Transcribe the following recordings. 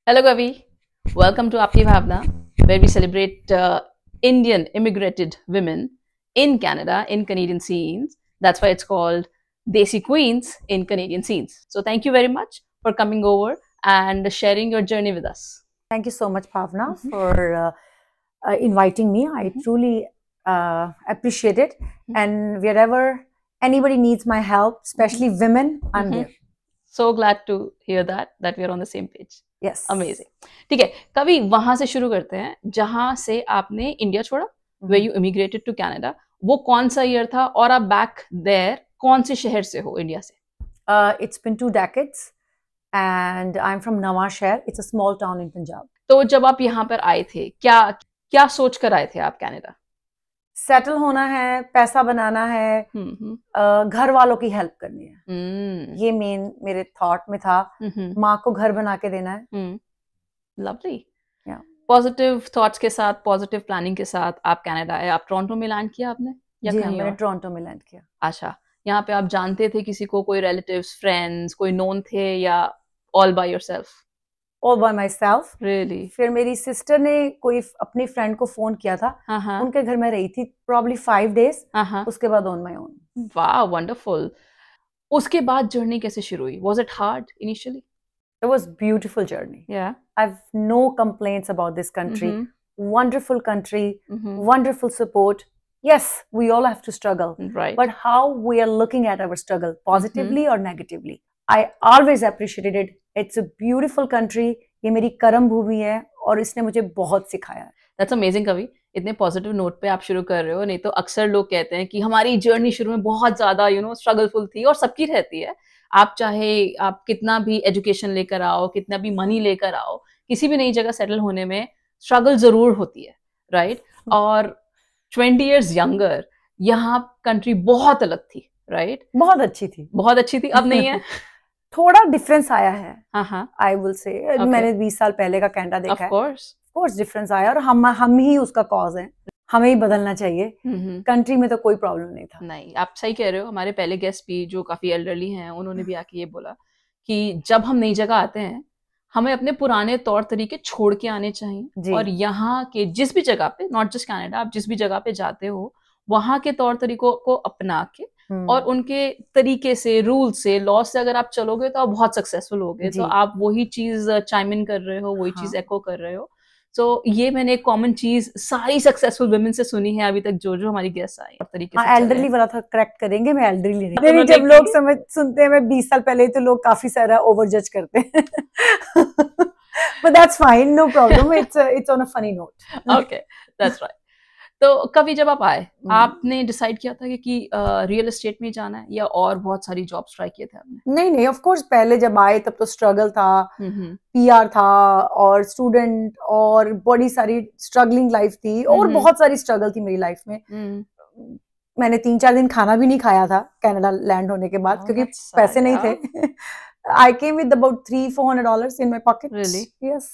Hello, Gavi. Welcome to Apni Bhavna, where we celebrate Indian immigrated women in Canada, in Canadian scenes. That's why it's called Desi Queens in Canadian scenes. So, thank you very much for coming over and sharing your journey with us. Thank you so much, Bhavna, for inviting me. I truly appreciate it. And wherever anybody needs my help, especially women, I'm there. So glad to hear that we're on the same page. Yes. Amazing. ठीक है, कवि वहां से शुरू करते हैं जहां से आपने इंडिया छोड़ा, where you immigrated to Canada. वो कौन सा ईयर था और आप बैक देयर कौन से शहर से हो इंडिया से? It's been 2 decades and I'm from Nawashahar. It's a small town in Punjab. तो जब आप यहाँ पर आए थे, क्या सोच कर आए थे आप कनाडा? सेटल होना है, पैसा बनाना है, घर वालों की हेल्प करनी है, ये मेन मेरे थॉट में था। माँ को घर बना के देना है। लवली। पॉजिटिव थॉट्स के साथ, पॉजिटिव प्लानिंग के साथ आप कनाडा आए। आप टोरंटो में लैंड किया आपने या जी, कहीं मैंने और? टोरंटो में लैंड किया। अच्छा, यहाँ पे आप जानते थे किसी को, कोई रिलेटिव्स, फ्रेंड्स, कोई नोन थे या all by yourself? All by myself. Really? फिर मेरी सिस्टर ने कोई अपनी फ्रेंड को फोन किया था। उनके घर में रही थी probably 5 days. उसके बाद on my own. Wow, wonderful. उसके बाद जर्नी कैसे शुरू हुई? Was it hard initially? It was beautiful journey. Yeah. I've no complaints about this country. Wonderful country, wonderful support. Yes, we all have to struggle. Right. But how we are looking at our struggle, positively or negatively. I always appreciated it. It's a beautiful country. ये मेरी कर्म भूमि है और इसने मुझे बहुत सिखाया है। That's amazing, कवि। इतने पॉजिटिव नोट पे आप शुरू कर रहे हो। नहीं तो अक्सर लोग कहते हैं कि हमारी जर्नी शुरू में बहुत ज्यादा स्ट्रगलफुल थी, और सबकी रहती है। आप चाहे आप कितना भी एजुकेशन लेकर आओ, कितना भी मनी लेकर आओ, किसी भी नई जगह सेटल होने में स्ट्रगल जरूर होती है, राइट? और 20 years यंगर, यहाँ कंट्री बहुत अलग थी, राइट? बहुत अच्छी थी, बहुत अच्छी थी। अब नहीं है? थोड़ा डिफरेंस आया है। आई विल से मैंने 20 साल पहले का कनाडा देखा है। ऑफ कोर्स डिफरेंस आया, और हम ही उसका कॉज है। हमें ही बदलना चाहिए। कंट्री में तो कोई प्रॉब्लम नहीं था। नहीं, आप सही कह रहे हो। हमारे पहले गेस्ट भी जो काफी एल्डरली हैं, उन्होंने भी आके ये बोला कि जब हम नई जगह आते हैं, हमें अपने पुराने तौर तरीके छोड़ के आने चाहिए, और यहाँ के जिस भी जगह पे, नॉट जस्ट कनाडा, आप जिस भी जगह पे जाते हो, वहाँ के तौर तरीकों को अपना के और उनके तरीके से, रूल से, लॉ से अगर आप चलोगे तो आप बहुत सक्सेसफुल होगे। तो आप वही चीज चाइम इन कर रहे हो, वही चीज एको कर रहे हो। तो ये मैंने एक कॉमन चीज सारी सक्सेसफुल वुमेन से सुनी है अभी तक, जो हमारी गेस्ट आई तरीके से। एल्डरली वाला था, करेक्ट करेंगे, मैं एल्डरली नहीं। जब लोग सुनते हैं मैं 20 साल पहले, तो लोग काफी सारा ओवर जज करते हैं। But that's fine, no problem. It's on a funny note. Okay, that's right. तो कभी जब आप आए, आपने डिसाइड किया था कि रियल एस्टेट में जाना है, या और बहुत सारी जॉब्स ट्राई किए थे आपने? नहीं, ऑफ कोर्स पहले जब आए तब तो स्ट्रगल था, पीआर था और स्टूडेंट, और बड़ी सारी स्ट्रगलिंग लाइफ थी, और बहुत सारी स्ट्रगल थी मेरी लाइफ में। मैंने 3-4 दिन खाना भी नहीं खाया था कनाडा लैंड होने के बाद, क्योंकि पैसे नहीं थे। I came with about $300-400 in my pocket. Really? Yes.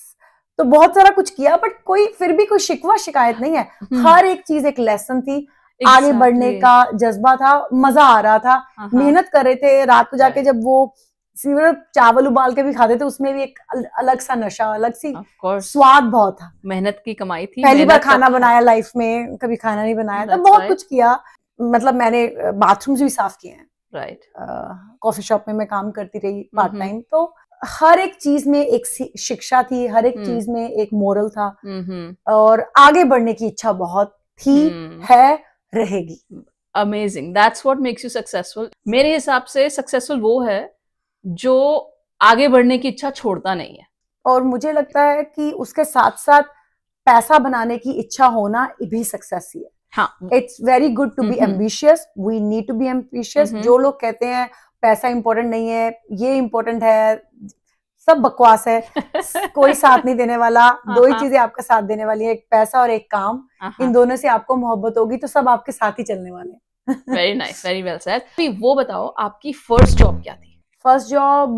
तो बहुत सारा कुछ किया, बट फिर भी कोई शिकायत नहीं है। हर एक चीज एक लेसन थी। आगे बढ़ने का जज्बा था, मजा आ रहा था, मेहनत कर रहे थे। रात को जाके जब वो चावल उबाल के भी खाते थे, उसमें भी एक अलग सा नशा, अलग सी स्वाद बहुत था। मेहनत की कमाई थी। पहली बार खाना बनाया लाइफ में, कभी खाना नहीं बनाया था। बहुत कुछ किया, मतलब मैंने बाथरूम्स भी साफ किए हैं। राइट। कॉफी शॉप में मैं काम करती रही पार्ट टाइम। तो हर एक चीज में एक शिक्षा थी, हर एक चीज में एक मोरल था, और आगे बढ़ने की इच्छा बहुत थी, है, रहेगी। Amazing, that's what makes you successful. मेरे हिसाब से सक्सेसफुल वो है जो आगे बढ़ने की इच्छा छोड़ता नहीं है। और मुझे लगता है कि उसके साथ साथ पैसा बनाने की इच्छा होना भी सक्सेस ही है। It's very good to be ambitious, we need to be ambitious. जो लोग कहते हैं पैसा इंपॉर्टेंट नहीं है, ये इंपॉर्टेंट है, सब बकवास है। कोई साथ नहीं देने वाला। दो ही चीजें आपका साथ देने वाली है, एक पैसा और एक काम। इन दोनों से आपको मोहब्बत होगी तो सब आपके साथ ही चलने वाले हैं। Very nice, very well said. वो बताओ, आपकी फर्स्ट जॉब क्या थी? First job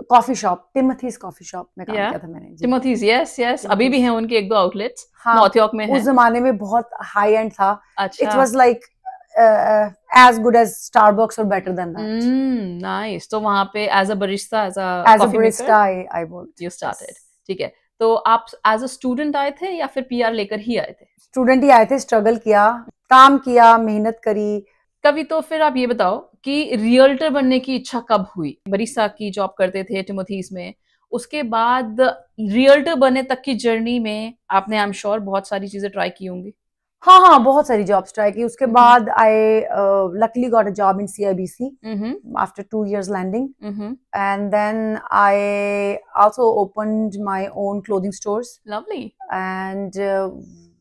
coffee shop, Timothy's coffee shop में काम किया था मैंने। टिमोथीज, यस यस, अभी भी हैं उनके 1-2 आउटलेट्स नॉर्थ यॉर्क में। उस जमाने में बहुत हाई एंड था। अच्छा। It was like as good as Starbucks or better than that. Nice. तो वहाँ पे as a barista, as a barista, I worked. You started. ठीक है. तो आप as a student आए थे या फिर PR लेकर ही आए थे? Student ही आए थे, struggle किया, काम किया, मेहनत करी. कभी तो फिर आप ये बताओ कि रियल्टर बनने की इच्छा कब हुई? बरिस्ता की जॉब करते थे टिमोथीज में, उसके बाद रियल्टर बनने तक की जर्नी में आपने आई एम श्योर बहुत सारी चीजें ट्राई की होंगी. हाँ, बहुत सारी जॉब्स ट्राई की. उसके बाद आई luckily got a job in CIBC after 2 years landing, and then I also opened my own clothing stores. Lovely. And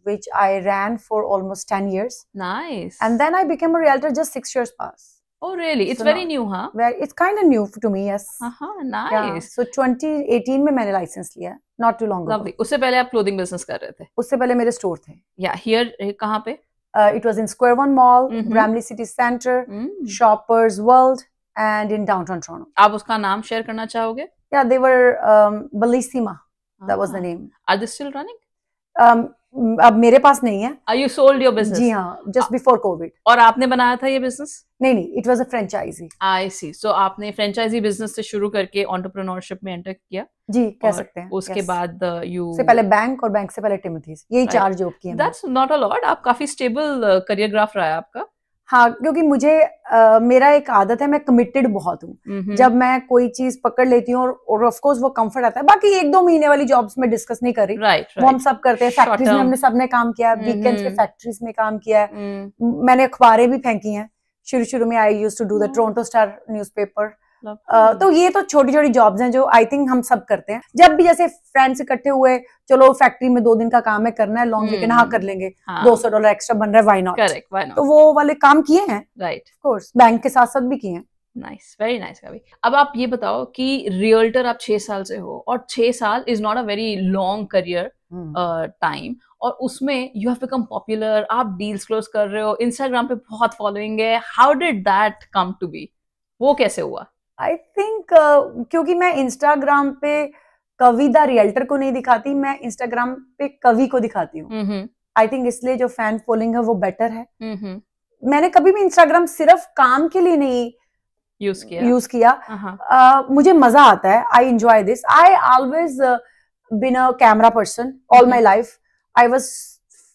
which I ran for almost 10 years. Nice. And then I became a realtor just 6 years past. Oh really? It's very new, huh? It's kind of new to me, yes. Nice. Yeah. So 2018 में मैंने licence लिया, not too long ago. Lovely. उससे पहले आप clothing business कर रहे थे? उससे पहले मेरे स्टोर थे. Yeah, here कहाँ पे? It was in Square One Mall, Bramley City Center, Shoppers World, and in downtown Toronto. आप उसका नाम शेयर करना चाहोगे? Yeah, they were Bellissima. That was the name. Are they still running? अब मेरे पास नहीं है. Are you sold your business? जी हाँ, just before COVID. और आपने बनाया था ये बिजनेस? नहीं, it was a franchisee. I see. So आपने फ्रेंचाइजी बिजनेस से शुरू करके एंटरप्रेन्योरशिप में एंटर किया? जी, कह सकते हैं. उसके बाद से पहले बैंक और बैंक से पहले टिमोथीज, यही 4 जॉब की हैं. That's not a lot. आप काफी स्टेबल करियर ग्राफ रहा है आपका. हाँ, क्योंकि मुझे मेरा एक आदत है, मैं कमिटेड बहुत हूँ. जब मैं कोई चीज पकड़ लेती हूँ और ऑफ कोर्स वो कंफर्ट आता है. बाकी 1-2 महीने वाली जॉब्स में डिस्कस नहीं कर रही. Right. वो हम सब करते हैं. फैक्ट्रीज में हमने सबने काम किया, वीकेंड्स पे फैक्ट्रीज में काम किया है. मैंने अखबारें भी फेंकी हैं. शुरू में I used to do the Toronto Star newspaper. तो ये तो छोटी छोटी जॉब्स हैं जो आई थिंक हम सब करते हैं. जब भी जैसे फ्रेंड्स इकट्ठे हुए, चलो फैक्ट्री में 2 दिन का काम है, करना है, लॉन्ग वीकेंड हाँ कर लेंगे, $200 एक्स्ट्रा बन रहा है, why not. Correct, why not. तो वो वाले काम किए हैं. राइट, ऑफ कोर्स बैंक के साथ साथ भी किए हैं. Nice, very nice. कभी अब आप ये बताओ कि रियल्टर आप 6 साल से हो, और 6 साल is not a very long career time, और उसमें यू हैव बिकम पॉपुलर, आप डील्स क्लोज कर रहे हो, इंस्टाग्राम पे बहुत फॉलोइंग है. How did that come to be? वो कैसे हुआ? आई थिंक क्योंकि मैं इंस्टाग्राम पे कवि द रियल्टर को नहीं दिखाती, मैं इंस्टाग्राम पे कवि को दिखाती हूँ. आई थिंक इसलिए जो फैन फॉलोइंग है वो बेटर है. मैंने कभी भी इंस्टाग्राम सिर्फ काम के लिए नहीं यूज किया. मुझे मजा आता है. I enjoy this. I always been a camera person all my life. I was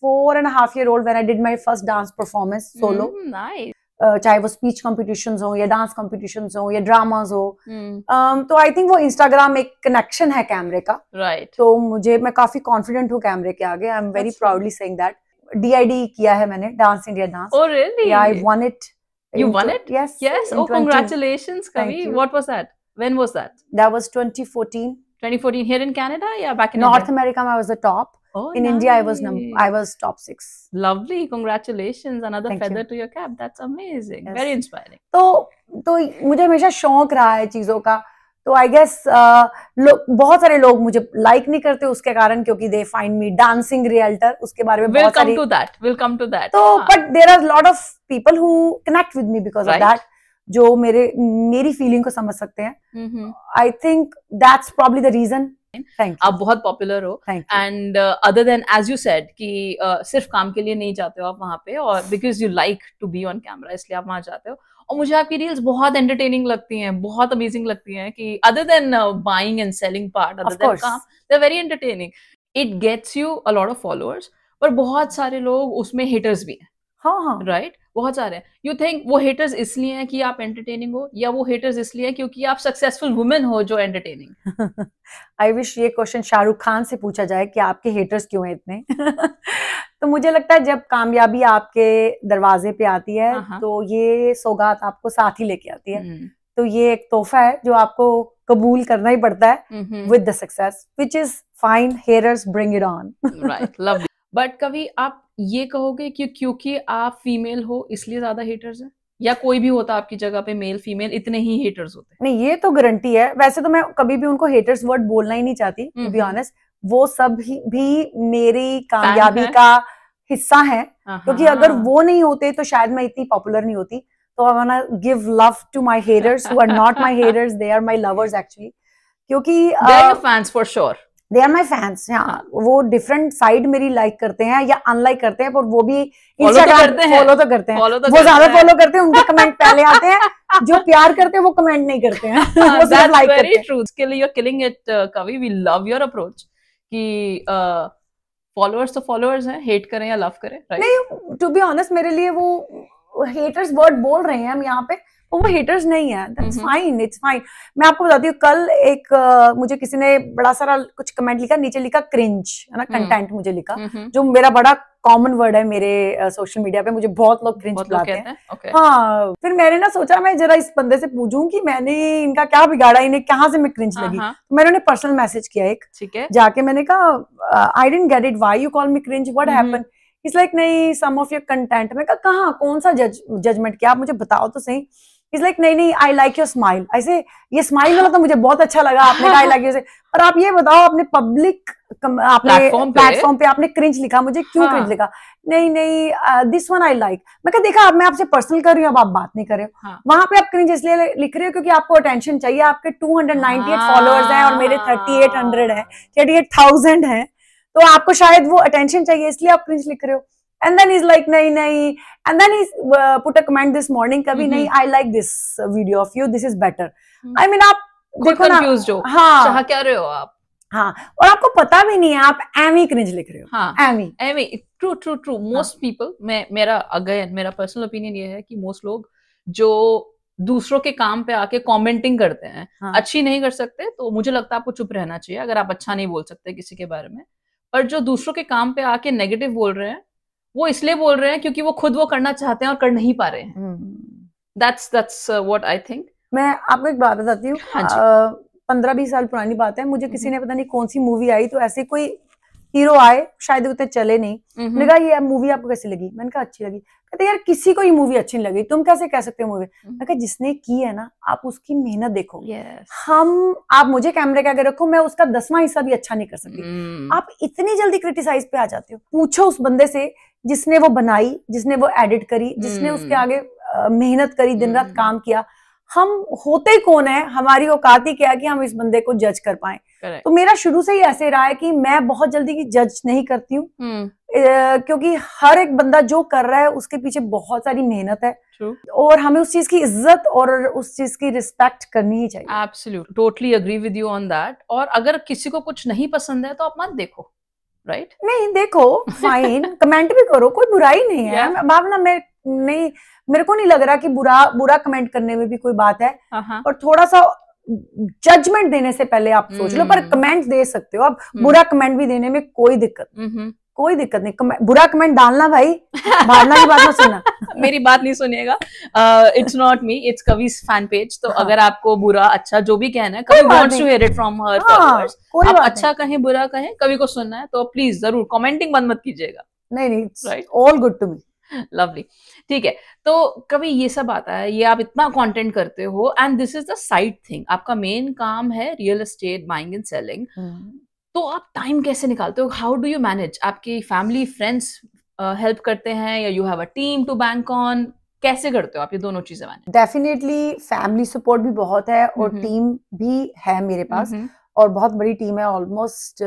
4.5 year old when I did my first dance performance solo. Nice. चाहे वो स्पीच कॉम्पिटिशंस हो या डांस कॉम्पिटिशंस हो या ड्रामास हो. तो आई थिंक वो Instagram एक कनेक्शन है कैमरे का. राइट. तो मैं काफी कॉन्फिडेंट हूँ कैमरे के आगे. आई am very proudly saying that. DID किया है मैंने, dance India dance. Oh really? Yeah, I won it. You won it? Yes. Yes. Oh, congratulations, Kavi. What was that? When was that? That was 2014. 2014 here in Canada? Yeah, back in North America. I was the top. Oh, in nice. India, I was top 6. Lovely, congratulations! Another Thank feather you. to your cap. That's amazing. Yes. Very inspiring. तो मुझे हमेशा शौक रहा है चीजों का. तो I guess बहुत सारे लोग मुझे लाइक नहीं करते उसके कारण, क्योंकि they find me dancing realtor. उसके बारे में बहुत सारी. We'll come to that. तो but there are lot of people who connect with me because of that, जो मेरी फीलिंग को समझ सकते हैं. I think that's probably the reason. आप बहुत पॉपुलर हो. And other than as you said कि सिर्फ काम के लिए नहीं जाते हो आप वहां पे, और because you like to be on camera, इसलिए आप वहां जाते हो. और मुझे आपकी रील्स बहुत एंटरटेनिंग लगती हैं, बहुत अमेजिंग लगती हैं, कि other than buying and selling part, other than काम, they are very entertaining. It gets you a lot of followers, पर बहुत सारे लोग उसमें हेटर्स भी हैं. हाँ. राइट, बहुत सारे हैं. यू थिंक वो हेटर्स इसलिए हैं कि आप एंटरटेनिंग हो, या वो हेटर्स इसलिए हैं क्योंकि आप सक्सेसफुल वुमेन हो जो एंटरटेनिंग? आई विश ये क्वेश्चन शाहरुख खान से पूछा जाए कि आपके हेटर्स क्यों हैं इतने. तो मुझे लगता है जब कामयाबी आपके दरवाजे पे आती है तो ये सौगात आपको साथ ही लेके आती है. तो ये एक तोहफा है जो आपको कबूल करना ही पड़ता है with the success, which is fine. Haters bring it on. Right, lovely. But कभी आप ये कहोगे कि क्योंकि आप फीमेल हो इसलिए ज्यादा हेटर्स हैं, या कोई भी होता आपकी जगह पे मेल फीमेल इतने ही हेटर्स होते? नहीं, ये तो गारंटी है. वैसे तो मैं कभी भी उनको हेटर्स वर्ड बोलना ही नहीं चाहती, टू बी ऑनेस्ट. वो सब भी मेरी कामयाबी का हिस्सा है, क्योंकि अगर वो नहीं होते तो शायद मैं इतनी पॉपुलर नहीं होती. तो I want to give love to my haters who are not my haters, they are my lovers actually. क्योंकि they are your fans for sure. They are my fans. हाँ, वो डिफरेंट साइड मेरी like करते हैं या unlike करते हैं, पर वो भी इंस्टाग्राम फॉलो तो करते हैं, वो ज्यादा फॉलो करते हैं, उनके कमेंट पहले आते हैं, जो प्यार करते हैं वो कमेंट नहीं करते हैं, वो सिर्फ लाइक करते हैं। ट्रू, इसके लिए यू आर किलिंग इट कवि, वी लव योर अप्रोच कि फॉलोअर्स तो फॉलोअर्स हैं, हेट करें या लव करें, राइट? नहीं, टू बी ऑनेस्ट मेरे लिए वो हेटर्स वर्ड बोल रहे हैं हम यहाँ पे, वो हेटर्स नहीं है, दैट्स फाइन, इट्स फाइन। मैं आपको बताती हूँ, कल एक मुझे किसी ने बड़ा सारा कुछ कमेंट लिखा, नीचे लिखा क्रिंज, है ना, कंटेंट मुझे लिखा, जो मेरा बड़ा कॉमन वर्ड है मेरे सोशल मीडिया पे, मुझे बहुत लोग क्रिंज बुलाते हैं। हाँ, फिर मैंने ना सोचा मैं जरा इस बंदे से पूछूं कि मैंने इनका क्या बिगाड़ा, इन्हें कहाँ से मैं क्रिंज लगी। तो मैंने उन्हें पर्सनल मैसेज किया एक, ठीक है, जाके मैंने कहा I didn't get it, why you call me cringe, what happened? It's like नहीं, सम ऑफ योर कंटेंट। मैं कहा कहाँ, कौन सा जजमेंट किया, आप मुझे बताओ तो सही। इट्स लाइक नहीं, आई लाइक योर स्माइल। ऐसे ये स्माइल वाला तो मुझे बहुत अच्छा लगा, आपने कहा आई लाइक योर, पर आप ये बताओ अपने पब्लिक प्लेटफॉर्म पे आपने क्रिंज लिखा, मुझे क्यों क्रिंज लिखा? नहीं, दिस वन आई लाइक। मैं कहा देखा, अब मैं आपसे पर्सनल कर रही हूँ, अब आप बात नहीं कर रहे हो। वहां पे आप क्रिंज इसलिए लिख रहे हो क्योंकि आपको अटेंशन चाहिए, आपके 298 फॉलोअर्स हैं और मेरे 3800 है, 38,000 है, तो आपको शायद वो अटेंशन चाहिए, इसलिए आप क्रिंज लिख रहे हो। And then he's like नहीं, and then he's put a comment this morning, कभी नहीं, I like this video of you, this is better. I mean, आप देखो ना, हाँ, चाह क्या रहे हो आप? हाँ, और आपको पता भी नहीं है, आप एमी क्रिंज लिख रहे हो। हाँ, एमी, ट्रू, मोस्ट पीपल, मेरा पर्सनल ओपिनियन ये है कि मोस्ट लोग जो दूसरों के काम पे आके कमेंटिंग करते हैं, अच्छी नहीं कर सकते, तो मुझे लगता है आपको चुप रहना चाहिए अगर आप अच्छा नहीं बोल सकते किसी के बारे में। पर जो दूसरों के काम पे आके नेगेटिव बोल रहे हैं, वो इसलिए बोल रहे हैं क्योंकि वो खुद वो करना चाहते हैं और कर नहीं पा रहे हैं। That's what I think. मैं आपको एक बात बताती हूँ, 15-20 साल पुरानी बात है, मुझे किसी ने पता नहीं कौन सी मूवी आई, तो ऐसे कोई हीरो आए, शायद उतने चले नहीं, मैंने कहा ये मूवी आपको कैसी लगी? मैंने कहा अच्छी लगी। कहते यार किसी को ये मूवी अच्छी नहीं लगी, तुम कैसे कह सकते हो मूवी? मैं कहा जिसने की है ना, आप उसकी मेहनत देखो। आप मुझे कैमरे के आगे रखो, मैं उसका 10वां हिस्सा भी अच्छा नहीं कर सकती। आप इतनी जल्दी क्रिटिसाइज पे आ जाते हो। पूछो उस बंदे से जिसने वो बनाई, जिसने वो एडिट करी, जिसने उसके आगे मेहनत करी, दिन रात काम किया। हम होते कौन है, हमारी औकात ही क्या है कि हम इस बंदे को जज कर पाए। तो मेरा शुरू से ही ऐसे रहा है कि मैं बहुत जल्दी की जज नहीं करती हूँ, क्योंकि हर एक बंदा जो कर रहा है उसके पीछे बहुत सारी मेहनत है। और हमें उस चीज की इज्जत और उस चीज की रिस्पेक्ट करनी ही चाहिए। Absolutely, totally agree with you on that. और अगर किसी को कुछ नहीं पसंद है तो आप मत देखो, राइट? नहीं देखो, फाइन, कमेंट भी करो, कोई बुराई नहीं है। भावना, मेरे को नहीं लग रहा कि बुरा कमेंट करने में भी कोई बात है। और थोड़ा सा जजमेंट देने से पहले आप सोच लो, पर कमेंट दे सकते हो आप। बुरा कमेंट भी देने में कोई दिक्कत नहीं। बुरा कमेंट डालना भाई, भावना की बात मत सुनना। मेरी बात नहीं सुनिएगा, it's not me, it's Kavi's fan page. तो अगर आपको बुरा अच्छा जो भी कहना है, कभी wants to hear it from her followers, आप अच्छा कहें बुरा कहें, कभी को सुनना है तो प्लीज जरूर कमेंटिंग बंद मत कीजिएगा। नहीं, right, all good to me. Lovely, ठीक है। तो कभी ये सब आता है, ये आप इतना कंटेंट करते हो, and this is the side thing, आपका मेन काम है real estate buying and selling. तो आप टाइम कैसे निकालते हो? How do you manage? आपकी फैमिली फ्रेंड्स हेल्प करते हैं या you have a team to bank on? कैसे करते हो आप ये दोनों चीजें मैनेज? डेफिनेटली फैमिली सपोर्ट भी बहुत है और टीम भी है मेरे पास, और बहुत बड़ी टीम है, ऑलमोस्ट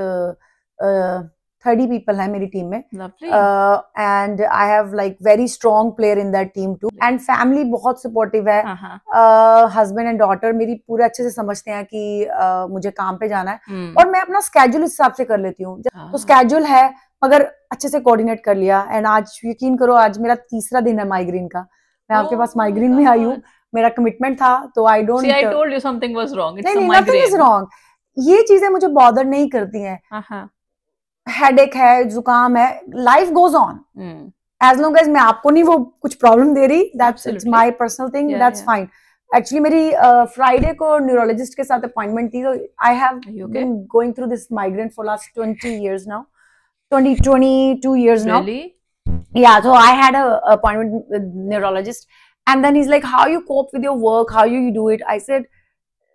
30 people है मेरी टीम में। And I have like very strong player in that team too. And family बहुत सपोर्टिव है। हस्बैंड एंड डॉटर मेरी पूरे अच्छे से समझते हैं कि मुझे काम पे जाना है, और मैं अपना स्केड्यूल इस हिसाब से कर लेती हूँ। तो स्केड्यूल है, मगर अच्छे से कोऑर्डिनेट कर लिया। एंड आज यकीन करो, आज मेरा 3रा दिन है माइग्रेन का। मैं आपके पास माइग्रेन में आई हूँ, मेरा कमिटमेंट था, तो I don't. See, I told you something was wrong. It's नहीं, nothing is wrong. ये चीजें मुझे बॉदर नहीं करती हैं। हेडेक है, जुकाम है, life goes on. As long as मैं आपको नहीं वो कुछ प्रॉब्लम दे रही, that's my personal thing, that's fine. Actually मेरी फ्राइडे को न्यूरोलॉजिस्ट के साथ अपॉइंटमेंट थी, तो I have been going through this migraine for last 20 years now, 22 years now. Really? Yeah, so I had a appointment with neurologist, and then he's like, how you cope with your work, how you do it? I said,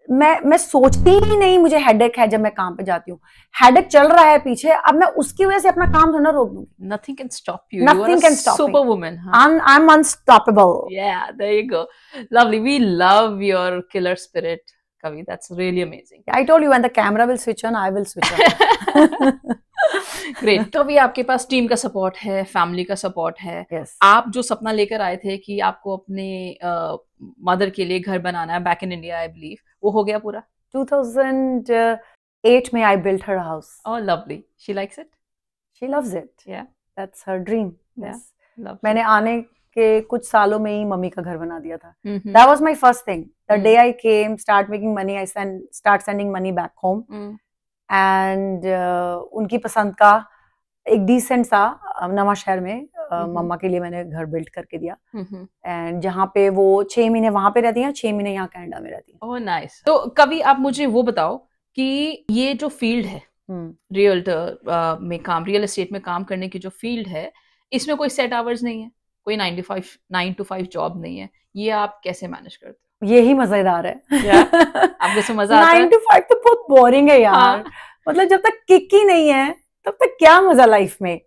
मैं सोचती ही नहीं मुझे headache है जब मैं काम पे जाती हूँ। हेडेक चल रहा है पीछे, अब मैं उसकी वजह से अपना काम थोड़ा रोक दूंगी। Nothing can stop you. Nothing can stop me. Superwoman. I'm unstoppable. Yeah, there you go. Lovely. We love your killer spirit, Kavi. That's really amazing. I told you when the camera will switch on, I will switch on. Great. तो अभी आपके पास team का support है, family का support है. Yes. आप जो सपना लेकर आए थे कि आपको अपने मदर के लिए घर बनाना है back in India, I believe, वो हो गया पूरा? 2008 में I built her a house. Oh, lovely. She likes it? She loves it. Yeah. That's her dream. Yeah. Yes. Lovely. मैंने आने के कुछ सालों में ही मम्मी का घर बना दिया था. That was my first thing. The day I came, start making money, I start sending money back home. And उनकी पसंद का एक डिसेंट सा नवा शहर में मम्मा के लिए मैंने घर बिल्ड करके दिया. एंड जहाँ पे वो 6 महीने वहां पे रहती हैं, 6 महीने यहाँ कनाडा में रहती हैं. Oh nice. तो कभी आप मुझे वो बताओ कि ये जो फील्ड है रियल्टर में काम, रियल एस्टेट में काम करने की जो फील्ड है, इसमें कोई सेट आवर्स नहीं है, कोई 9 to 5 जॉब नहीं है. ये आप कैसे मैनेज करते हो? यही मजेदार है. आपको इसमें मजा आता है? 9 to 5 तो बहुत बोरिंग है यार. मतलब जब तक किक ही नहीं है तब तक क्या मजा लाइफ में.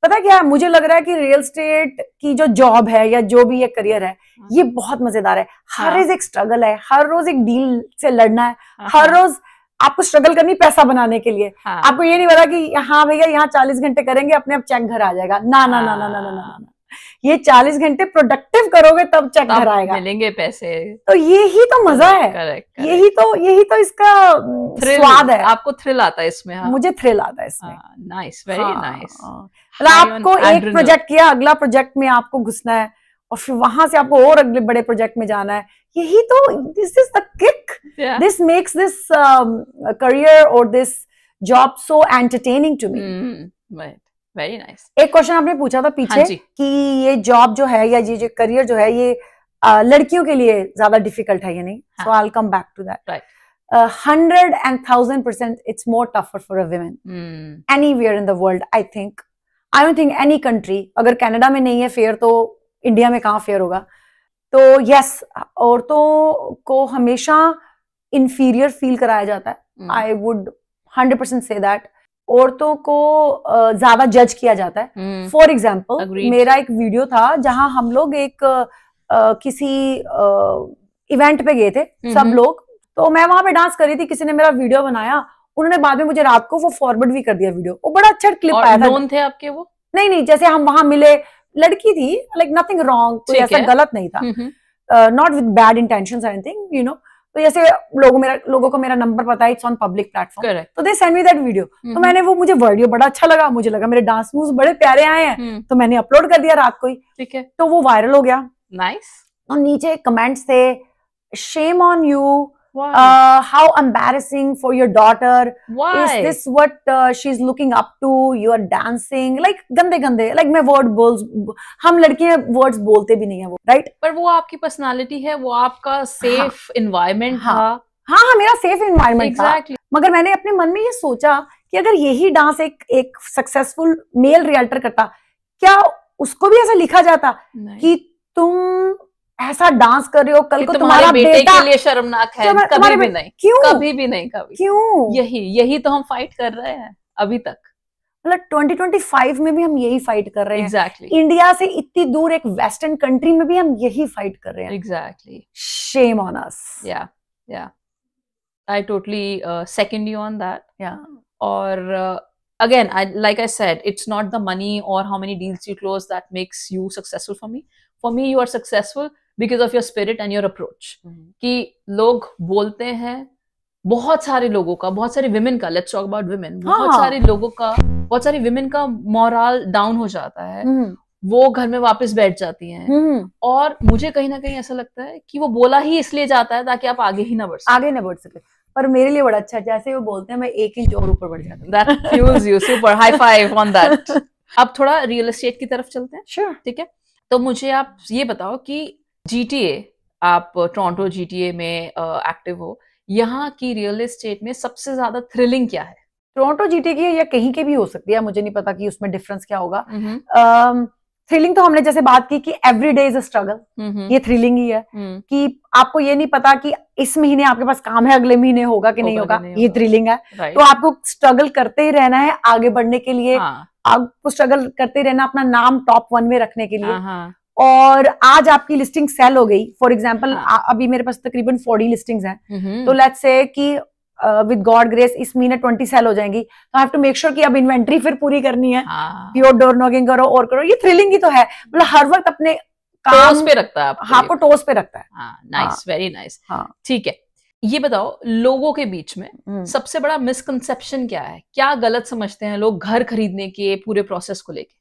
पता क्या, मुझे लग रहा है कि रियल एस्टेट की जो जॉब है या जो भी ये करियर है, ये बहुत मजेदार है. हर रोज एक स्ट्रगल है, हर रोज एक डील से लड़ना है, हर रोज आपको स्ट्रगल करनी पैसा बनाने के लिए. आपको ये नहीं पता कि हाँ भैया यहाँ 40 घंटे करेंगे अपने आप चेक घर आ जाएगा. ना ना ना ना ना ना ना, ये 40 घंटे प्रोडक्टिव करोगे तब चेक घर आएगा, मिलेंगे पैसे. तो यही तो मजा है. करेक्ट. यही तो इसका स्वाद है. आपको थ्रिल आता है इसमें? मुझे थ्रिल आता है इसमें. Nice, very nice. मतलब आपको एक प्रोजेक्ट किया, अगला प्रोजेक्ट में आपको घुसना है और फिर वहां से आपको और अगले बड़े प्रोजेक्ट में जाना है. यही तो, this is the kick. This makes this career और this job so entertaining to me. Very nice. एक क्वेश्चन आपने पूछा था पीछे कि ये जॉब जो है या ये जो करियर जो है ये लड़कियों के लिए ज्यादा डिफिकल्ट है या नहीं. So I will come back to that. 100,000% it's more tougher for a woman anywhere in the world. I don't think any country, अगर कनाडा में नहीं है फेयर तो इंडिया में कहाँ फेयर होगा. तो यस, औरतों को हमेशा इंफीरियर फील कराया जाता है. I would 100% say that. औरतों को ज्यादा जज किया जाता है. फॉर एग्जाम्पल, मेरा एक वीडियो था जहां हम लोग एक किसी इवेंट पे गए थे सब लोग. तो मैं वहां पे डांस कर रही थी, किसी ने मेरा वीडियो बनाया, उन्होंने बाद में मुझे रात को वो फॉरवर्ड भी कर दिया वीडियो. वो बड़ा अच्छा क्लिप आया था. नोन थे आपके वो? नहीं, जैसे हम वहां मिले, लड़की थी, लाइक नथिंग रॉन्ग, कोई ऐसा गलत नहीं था, नॉट विद बैड इंटेंशंस और एनीथिंग, यू नो. तो जैसे लोगों को मेरा नंबर पता है, इट्स ऑन पब्लिक प्लेटफॉर्म, तो they send me that video. तो मैंने मुझे वीडियो बड़ा अच्छा लगा, मुझे लगा मेरे डांस मूव्स बड़े प्यारे आए हैं, तो मैंने अपलोड कर दिया रात को ही. ठीक है. तो वो वायरल हो गया. नाइस. और नीचे कमेंट्स थे, shame on you, how embarrassing for your daughter. Why? Is this what she's looking up to? You are dancing like गंदे like मैं हम लड़कियां वर्ड्स बोलते भी नहीं है वो, राइट? पर वो आपकी पर्सनालिटी है, वो आपका सेफ इन्वायरमेंट था. हाँ, मेरा सेफ इन्वायरमेंट था. मगर मैंने अपने मन में ये सोचा कि अगर यही डांस एक सक्सेसफुल मेल रियल्टर करता, क्या उसको भी ऐसा लिखा जाता कि तुम ऐसा डांस कर रहे हो, कल को तुम्हारा बेटे के लिए शर्मनाक है? कभी भी नहीं. क्यों? कभी भी नहीं. क्यों? यही तो हम फाइट कर रहे हैं अभी तक. मतलब 2025 में भी हम यही फाइट कर रहे हैं. एग्जैक्टली. इंडिया से इतनी दूर एक वेस्टर्न कंट्री में भी हम यही फाइट कर रहे हैं. Exactly. Shame on us. Yeah I totally second you on that. Yeah. और again, like I said, it's not the money or how many deals you close that makes you successful for me. For me, you are successful because of your spirit and your approach. कि लोग बोलते हैं, बहुत सारे लोगों का, बहुत सारी women का, let's talk about women, बहुत सारे लोगों का, बहुत सारी women का मोरल डाउन हो जाता है, वो घर में वापस बैठ जाती हैं. और मुझे कहीं ना कहीं ऐसा लगता है कि वो बोला ही इसलिए जाता है ताकि आप आगे ही ना बढ़ सके. पर मेरे लिए बड़ा अच्छा, जैसे वो बोलते हैं मैं 1 इंच और ऊपर बढ़ जाता हूँ. That fuels you. Super. High five on that. अब थोड़ा रियल एस्टेट की तरफ चलते हैं. Sure. ठीक है. तो मुझे आप ये बताओ कि GTA, आप टोरंटो GTA में एक्टिव हो, यहाँ की रियल एस्टेट में सबसे ज्यादा थ्रिलिंग क्या है? टोरंटो GTA की या कहीं के भी हो सकती है, मुझे नहीं पता कि उसमें डिफरेंस क्या होगा. थ्रिलिंग तो हमने जैसे बात की कि every day is a struggle, ये थ्रिलिंग ही है. कि आपको ये नहीं पता कि इस महीने आपके पास काम है, अगले महीने होगा कि नहीं होगा, ये थ्रिलिंग है. तो आपको स्ट्रगल करते ही रहना है आगे बढ़ने के लिए. आपको स्ट्रगल करते ही रहना अपना नाम टॉप 1 में रखने के लिए. और आज आपकी लिस्टिंग सेल हो गई, फॉर एग्जाम्पल अभी मेरे पास तकरीबन 40 लिस्टिंग्स हैं, तो लेट्स से कि विद गॉड ग्रेस इस महीने 20 सेल हो जाएंगी, तो I have to make sure कि अब इन्वेंट्री फिर पूरी करनी है, प्योर डोर नॉकिंग करो और करो, ये थ्रिलिंग ही तो है, मतलब हर वक्त अपने टोस पे रखता है आपको टोस पे रखता है। Nice, very nice. ठीक है, ये बताओ लोगों के बीच में सबसे बड़ा मिसकंसेप्शन क्या है, क्या गलत समझते हैं लोग घर खरीदने के पूरे प्रोसेस को लेके?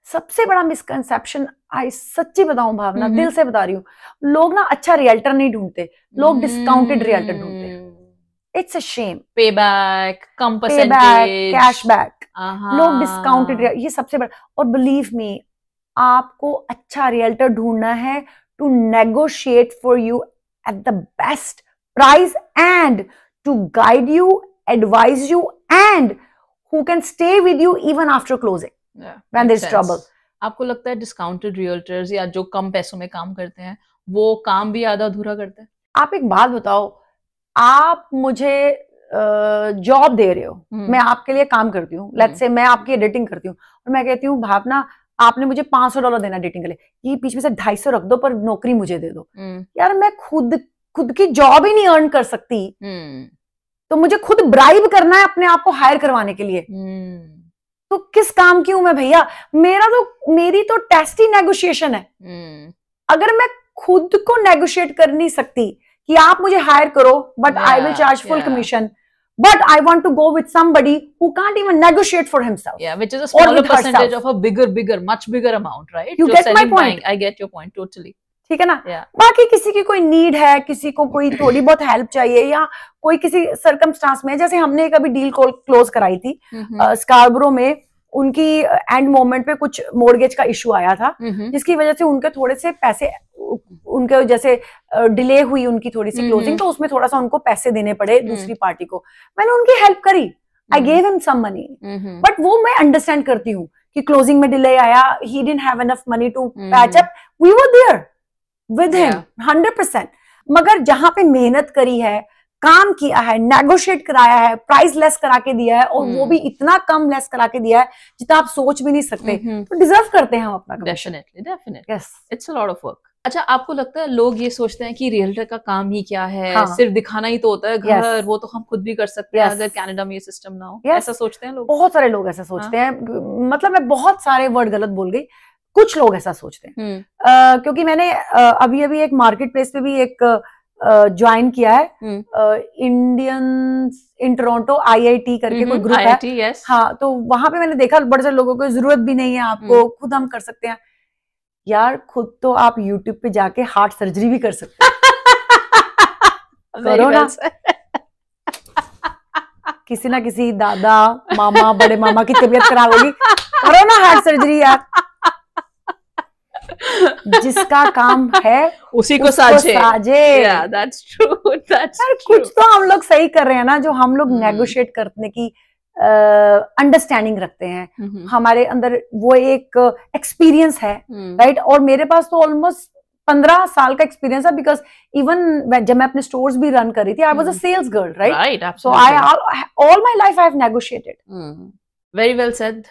सबसे बड़ा मिसकंसेप्शन, आई सच्ची बताऊं भावना, दिल से बता रही हूँ, लोग ना अच्छा रियल्टर नहीं ढूंढते, लोग डिस्काउंटेड रियल्टर ढूंढते हैं। It's a shame. पे बैक, कम परसेंटेज, कैशबैक, लोग डिस्काउंटेड, ये सबसे बड़ा। और बिलीव मी, आपको अच्छा रियल्टर ढूंढना है to negotiate for you at the best price and to guide you, advise you and who can stay with you even after closing when there is trouble. आपको लगता है डिस्काउंटेड रियल्टर्स या जो कम पैसों में काम करते हैं वो काम भी आधा अधूरा करते हैं? आप एक बात बताओ, आप मुझे जॉब दे रहे हो, मैं आपके लिए काम करती हूँ, लेट्स से मैं आपकी एडिटिंग करती हूँ और मैं कहती हूँ भावना आपने मुझे $500 देना एडिटिंग के लिए, ये बीच में से 250 रख दो पर नौकरी मुझे दे दो। यार मैं खुद की जॉब ही नहीं अर्न कर सकती, तो मुझे खुद ब्राइब करना है अपने आप को हायर करवाने के लिए, तो किस काम की हूं मैं भैया? मेरी तो टेस्टी नेगोशिएशन है। अगर मैं खुद को नेगोशिएट कर नहीं सकती कि आप मुझे हायर करो but I will charge full commission, but I want to go with somebody who can't even negotiate for himself. Yeah, which is a smaller percentage of a much bigger amount, right? You get my point. I get your point totally. ठीक है ना? बाकी किसी की कोई need है, किसी को कोई थोड़ी बहुत हेल्प चाहिए, या कोई किसी सर्कमस्टांस में, जैसे हमने कभी डील क्लोज कराई थी स्कार्बरो में, उनकी एंड मोमेंट पे कुछ मॉर्गेज का इशू आया था, जिसकी वजह से उनके थोड़े से पैसे, उनके जैसे डिले हुई उनकी थोड़ी सी क्लोजिंग, तो उसमें थोड़ा सा उनको पैसे देने पड़े दूसरी पार्टी को, मैंने उनकी हेल्प करी, I gave him some money, but वो मैं अंडरस्टैंड करती हूँ कि क्लोजिंग में डिले आया, he didn't have enough money to patch up, we were there with him 100%। मगर जहां पे मेहनत करी है, काम किया है, नेगोशिएट कराया है, प्राइस लेस करा के दिया है, और वो भी इतना कम लेस करा के दिया है जितना आप सोच भी नहीं सकते, तो डिजर्व करते हैं हम अपना। Definitely yes, it's a lot of work. अच्छा, आपको लगता है लोग ये सोचते हैं कि रियल्टर का काम ही क्या है, सिर्फ दिखाना ही तो होता है घर, वो तो हम खुद भी कर सकते हैं अगर कनाडा में ये सिस्टम ना हो, ऐसा सोचते हैं लोग? बहुत सारे लोग ऐसा सोचते हैं, मतलब मैं बहुत सारे वर्ड गलत बोल गई, कुछ लोग ऐसा सोचते हैं। क्योंकि मैंने अभी एक मार्केट प्लेस पे भी एक ज्वाइन किया है, इंडियन इन टोरंटो IIT करके कोई ग्रुप है। yes. हाँ, तो वहां पे मैंने देखा बड़े सारे लोगों को जरूरत भी नहीं है आपको, खुद हम कर सकते हैं। यार खुद तो आप YouTube पे जाके हार्ट सर्जरी भी कर सकते हैं। करो ना, किसी ना किसी दादा, मामा, बड़े मामा की तबीयत खराब होगी, करो ना हार्ट सर्जरी यार। जिसका काम है उसी को साजे। Yeah, that's true. कुछ तो हम लोग सही कर रहे हैं ना, जो हम लोग नेगोशिएट करने की अंडरस्टैंडिंग रखते हैं, हमारे अंदर वो एक एक्सपीरियंस है, राइट? और मेरे पास तो ऑलमोस्ट 15 साल का एक्सपीरियंस है, बिकॉज इवन जब मैं अपने स्टोर्स भी रन कर रही थी, I was a sales girl, right? So I all my life I have negotiated. Very well said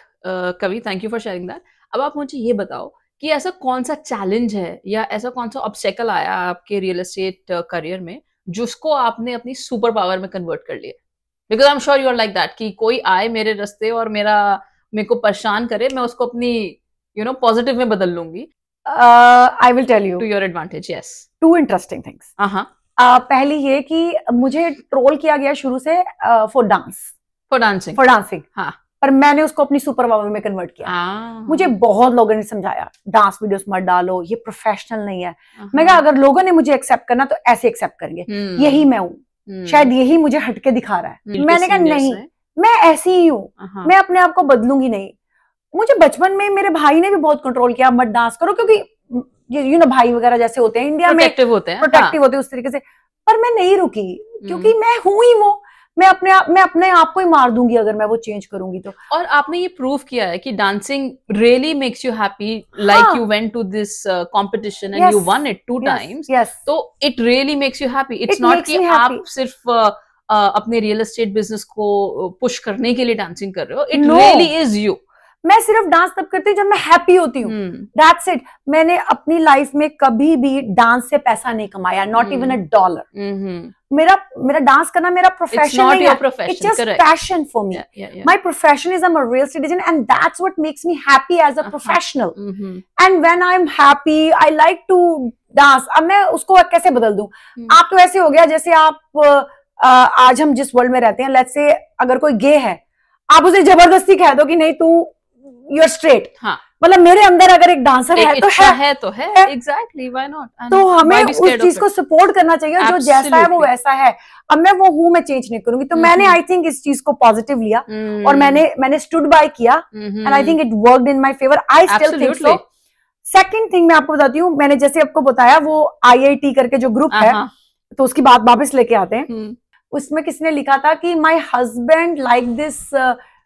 Kavi, thank you for sharing that. अब आप मुझे ये बताओ कि ऐसा कौन सा चैलेंज है या ऐसा कौन सा ऑब्स्टेकल आया आपके रियल एस्टेट करियर में जिसको आपने अपनी सुपर पावर में कन्वर्ट कर लिया? Because I am sure you are like that कि कोई आए मेरे रास्ते और मेरे को परेशान करे, मैं उसको अपनी पॉजिटिव में बदल लूंगी। I will tell you to your advantage. Yes, 2 interesting things. पहली ये कि मुझे ट्रोल किया गया शुरू से फॉर डांसिंग। हाँ, पर मैंने उसको अपनी सुपर पावर में कन्वर्ट किया। मुझे बहुत लोगों ने समझाया डांस वीडियोस मत डालो, ये प्रोफेशनल नहीं है। मैं कहा अगर लोगों ने मुझे एक्सेप्ट करना तो ऐसे एक्सेप्ट करेंगे, यही मैं हूँ, शायद यही मुझे हटके दिखा रहा है। मैंने कहा नहीं, मैं ऐसी ही हूँ, मैं अपने आप को बदलूंगी नहीं। मुझे बचपन में मेरे भाई ने भी बहुत कंट्रोल किया, मत डांस करो, क्योंकि भाई वगैरह जैसे होते हैं इंडिया में, प्रोटेक्टिव होते हैं उस तरीके से। पर मैं नहीं रुकी, क्योंकि मैं हूं ही वो, मैं अपने आप को ही मार दूंगी अगर मैं वो चेंज करूंगी तो। और आपने ये प्रूव किया है कि dancing really makes you happy, like you went to this competition and you won it 2 times, तो it really makes you happy. It's not कि आप सिर्फ अपने रियल एस्टेट बिजनेस को पुश करने के लिए डांसिंग कर रहे हो, इट रियली इज यू। मैं सिर्फ डांस तब करती हूँ जब मैं हैप्पी होती हूँ, दैट्स इट। मैंने अपनी लाइफ में कभी भी डांस से पैसा नहीं कमाया, नॉट इवन अ डॉलर। मेरा डांस करना मेरा प्रोफेशन नहीं है, it's just passion for me. My profession is I am a real estate agent and that's what makes me happy as a professional. And when I am happy I like to dance. अब मैं उसको कैसे बदल दूं? आप तो ऐसे हो गया जैसे आप आज हम जिस वर्ल्ड में रहते हैं, लेट्स से अगर कोई गे है, आप उसे जबरदस्ती कह दो कि नहीं तू यू आर स्ट्रेट। हाँ, मतलब मेरे अंदर अगर एक डांसर है तो है एग्जैक्टली, व्हाई नॉट? तो हमें उस चीज को सपोर्ट करना चाहिए, जो जैसा है वो वैसा है। अब मैं वो हूँ, मैं चेंज नहीं करूंगी। तो मैंने आई थिंक इस चीज को पॉजिटिव लिया और मैंने स्टूड बाय किया and I think it worked in my favour. I still think so. Second thing मैं आपको बताती हूँ, मैंने जैसे आपको बताया वो IIT करके जो ग्रुप है, तो उसकी बात वापस लेके आते हैं। उसमें किसने लिखा था कि my husband like this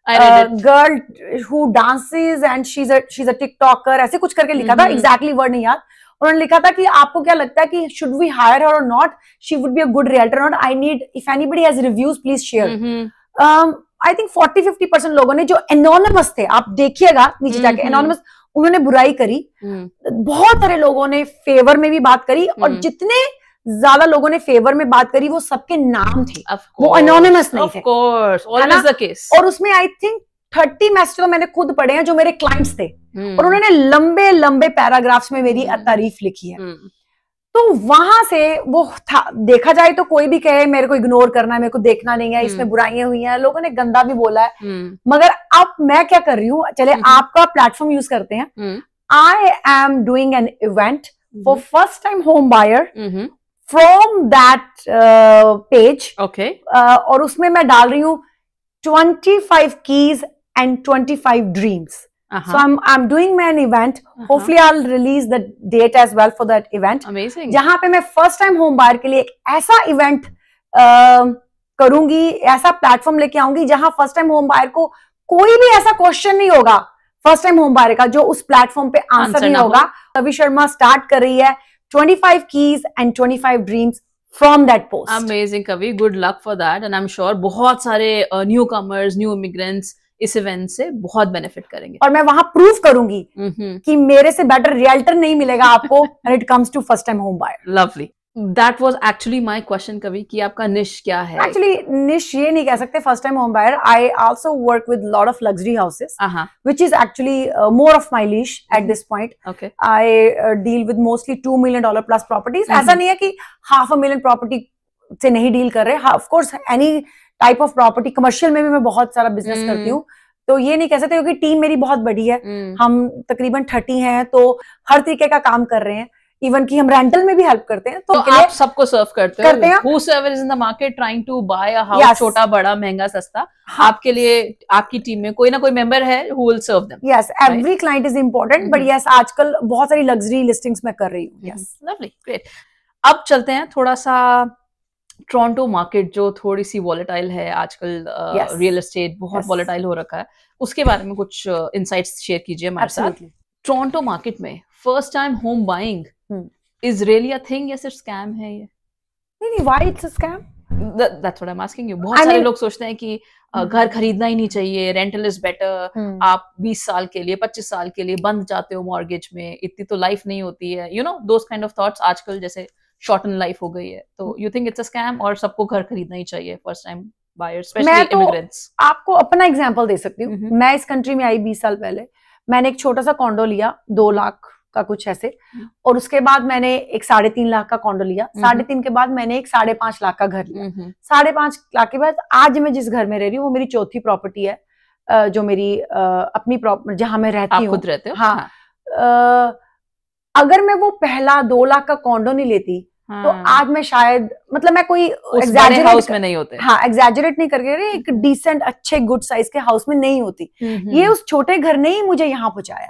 girl who dances and she is a TikToker, ऐसे कुछ करके लिखा था, एग्जैक्टली वर्ड नहीं याद। उन्होंने लिखा था कि आपको क्या लगता है कि शुड वी हायर हर और not, she would be a good realtor not, I need if anybody has reviews please share. I think 40-50% लोगों ने जो एनोनिमस थे, आप देखिएगा नीचे जाके एनोनिमस, उन्होंने बुराई करी। बहुत सारे लोगों ने फेवर में भी बात करी और जितने ज्यादा लोगों ने फेवर में बात करी वो सबके नाम थे, वो एनोनिमस नहीं थे। Always the case. और उसमें आई थिंक 30 मैसेज तो मैंने खुद पढ़े हैं जो मेरे क्लाइंट्स थे और उन्होंने लंबे लंबे पैराग्राफ्स में मेरी तारीफ लिखी है। तो वहां से वो था, देखा जाए तो कोई भी कहे मेरे को इग्नोर करना है, मेरे को देखना नहीं है, इसमें बुराइयां हुई हैं, लोगों ने गंदा भी बोला है, मगर अब मैं क्या कर रही हूँ, चले आपका प्लेटफॉर्म यूज करते हैं। I am doing an event for first time home buyer from that page, okay, और उसमें मैं डाल रही हूँ 25 keys and 25 dreams. So I'm doing my an event. Hopefully I'll release the date as well for that event. Amazing. जहाँ पे मैं first time home buyer के लिए एक ऐसा event करूंगी, ऐसा प्लेटफॉर्म लेके आऊंगी जहाँ first time home buyer को कोई भी ऐसा क्वेश्चन नहीं होगा फर्स्ट टाइम होम बायर का जो उस प्लेटफॉर्म पे आंसर नहीं होगा। रवि शर्मा स्टार्ट कर रही है 25 keys and 25 dreams from that post. Amazing, Kavi. Good luck for that. And I'm sure बहुत सारे newcomers, new immigrants इस इवेंट से बहुत बेनिफिट करेंगे। और मैं वहां प्रूव करूंगी कि मेरे से बेटर रियल्टर नहीं मिलेगा आपको when it comes to first time home buyer. Lovely. That was actually my question, Kavi, कि आपका niche क्या है? Actually, niche ये नहीं कह सकते first time home buyer. I also work with lot of luxury houses, which is actually more of my niche at this point. Okay. I deal with mostly $2 million plus properties. ऐसा नहीं है कि $500,000 property से नहीं deal कर रहे। Of course, any type of property, commercial में भी मैं बहुत सारा business करती हूँ। तो ये नहीं कह सकते क्योंकि टीम मेरी बहुत बड़ी है, हम तकरीबन 30 हैं, तो हर तरीके का काम कर रहे हैं। इवन कि हम रेंटल में भी हेल्प करते हैं। तो आप सबको सर्व करते हैं। Whosoever is in the market trying to buy a house, छोटा बड़ा महंगा सस्ता, आपके लिए आपकी टीम में कोई ना कोई मेंबर है who will serve them. Yes, every client is important, but yes, आजकल बहुत सारी लग्जरी लिस्टिंग्स मैं कर रही हूँ। Yes, lovely, great. अब चलते हैं थोड़ा सा टोरंटो मार्केट जो थोड़ी सी वॉलेटाइल है आजकल, रियल एस्टेट बहुत वॉलेटाइल हो रखा है, उसके बारे में कुछ इनसाइट्स शेयर कीजिए हमारे साथ। टोरंटो मार्केट में first time home buying is really a thing या सिर्फ स्कैम है ये? नहीं, why it's a scam? That's what I'm asking you. बहुत सारे लोग सोचते हैं कि घर खरीदना ही नहीं चाहिए, रेंटल इज बेटर, आप 20 साल के लिए 25 साल के लिए बंद जाते हो मॉर्गेज में, इतनी तो लाइफ नहीं होती है, you know those kind of thoughts आजकल जैसे शॉर्टन लाइफ हो गई है। तो you think it's a scam और सबको घर खरीदना ही चाहिए first time buyers, specially immigrants? आपको अपना एग्जांपल दे सकती हूँ। मैं इस कंट्री में आई 20 साल पहले, मैंने एक छोटा सा कॉन्डो लिया 2 लाख का कुछ ऐसे, और उसके बाद मैंने एक 3.5 लाख का कॉन्डो लिया, 3.5 के बाद मैंने एक 5.5 लाख का घर लिया, 5.5 लाख के बाद आज मैं जिस घर में रह रही हूँ वो मेरी चौथी प्रॉपर्टी है, जो मेरी अपनी प्रॉपर्टी जहां मैं रहती हूँ। खुद रहते हो? हाँ। अगर मैं वो पहला 2 लाख का कॉन्डो नहीं लेती तो आज मैं शायद, मतलब मैं कोई हाउस में नहीं होते, हाँ एग्जैजरेट नहीं करके, एक डिसेंट अच्छे गुड साइज के हाउस में नहीं होती। ये उस छोटे घर ने ही मुझे यहाँ पहुंचाया,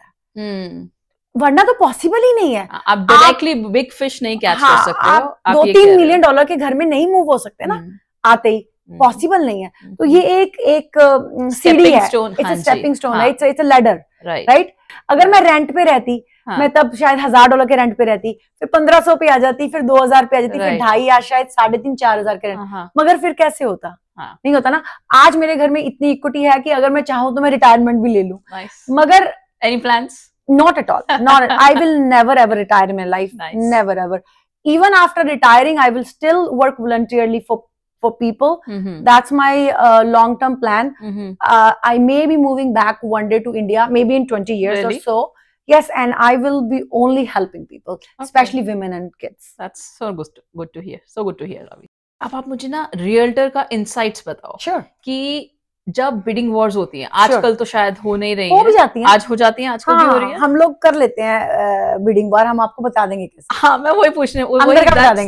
वरना तो पॉसिबल ही नहीं है। आप डायरेक्टली बिग फिश नहीं कैच कर सकते हो, आप $2-3 मिलियन के घर में नहीं मूव हो सकते ना आते ही, पॉसिबल नहीं है। तो ये एक सीढ़ी है, it's a stepping stone, it's a ladder, right? अगर मैं रेंट पे रहती, मैं तब शायद $1000 के रेंट पे रहती, फिर 1500 पे आ जाती, फिर 2000 पे आ जाती, फिर 2.5 या शायद 3.5-4 के रेंट। मगर फिर कैसे होता? नहीं होता ना। आज मेरे घर में इतनी इक्विटी है कि अगर मैं चाहूँ तो मैं रिटायरमेंट भी ले लूं। मगर any plans? Not at all. Not. I will never ever retire in my life. Never ever. Even after retiring, I will still work voluntarily for people. That's my long-term plan. I may be moving back one day to India, maybe in 20 years or so. Yes, and I will be only helping people, especially women and kids. That's so good to hear. So good to hear, Ravi. अब आप मुझे ना realtor का insights बताओ। Sure. कि जब bidding Wars होती हैं, आजकल तो शायद हो नहीं रही हो भी जाती हैं। आज हो जाती हैं, आजकल भी हो रही है। हम लोग कर लेते हैं बिडिंग वॉर, हम आपको बता देंगे कैसे। हाँ, मैं वही पूछने,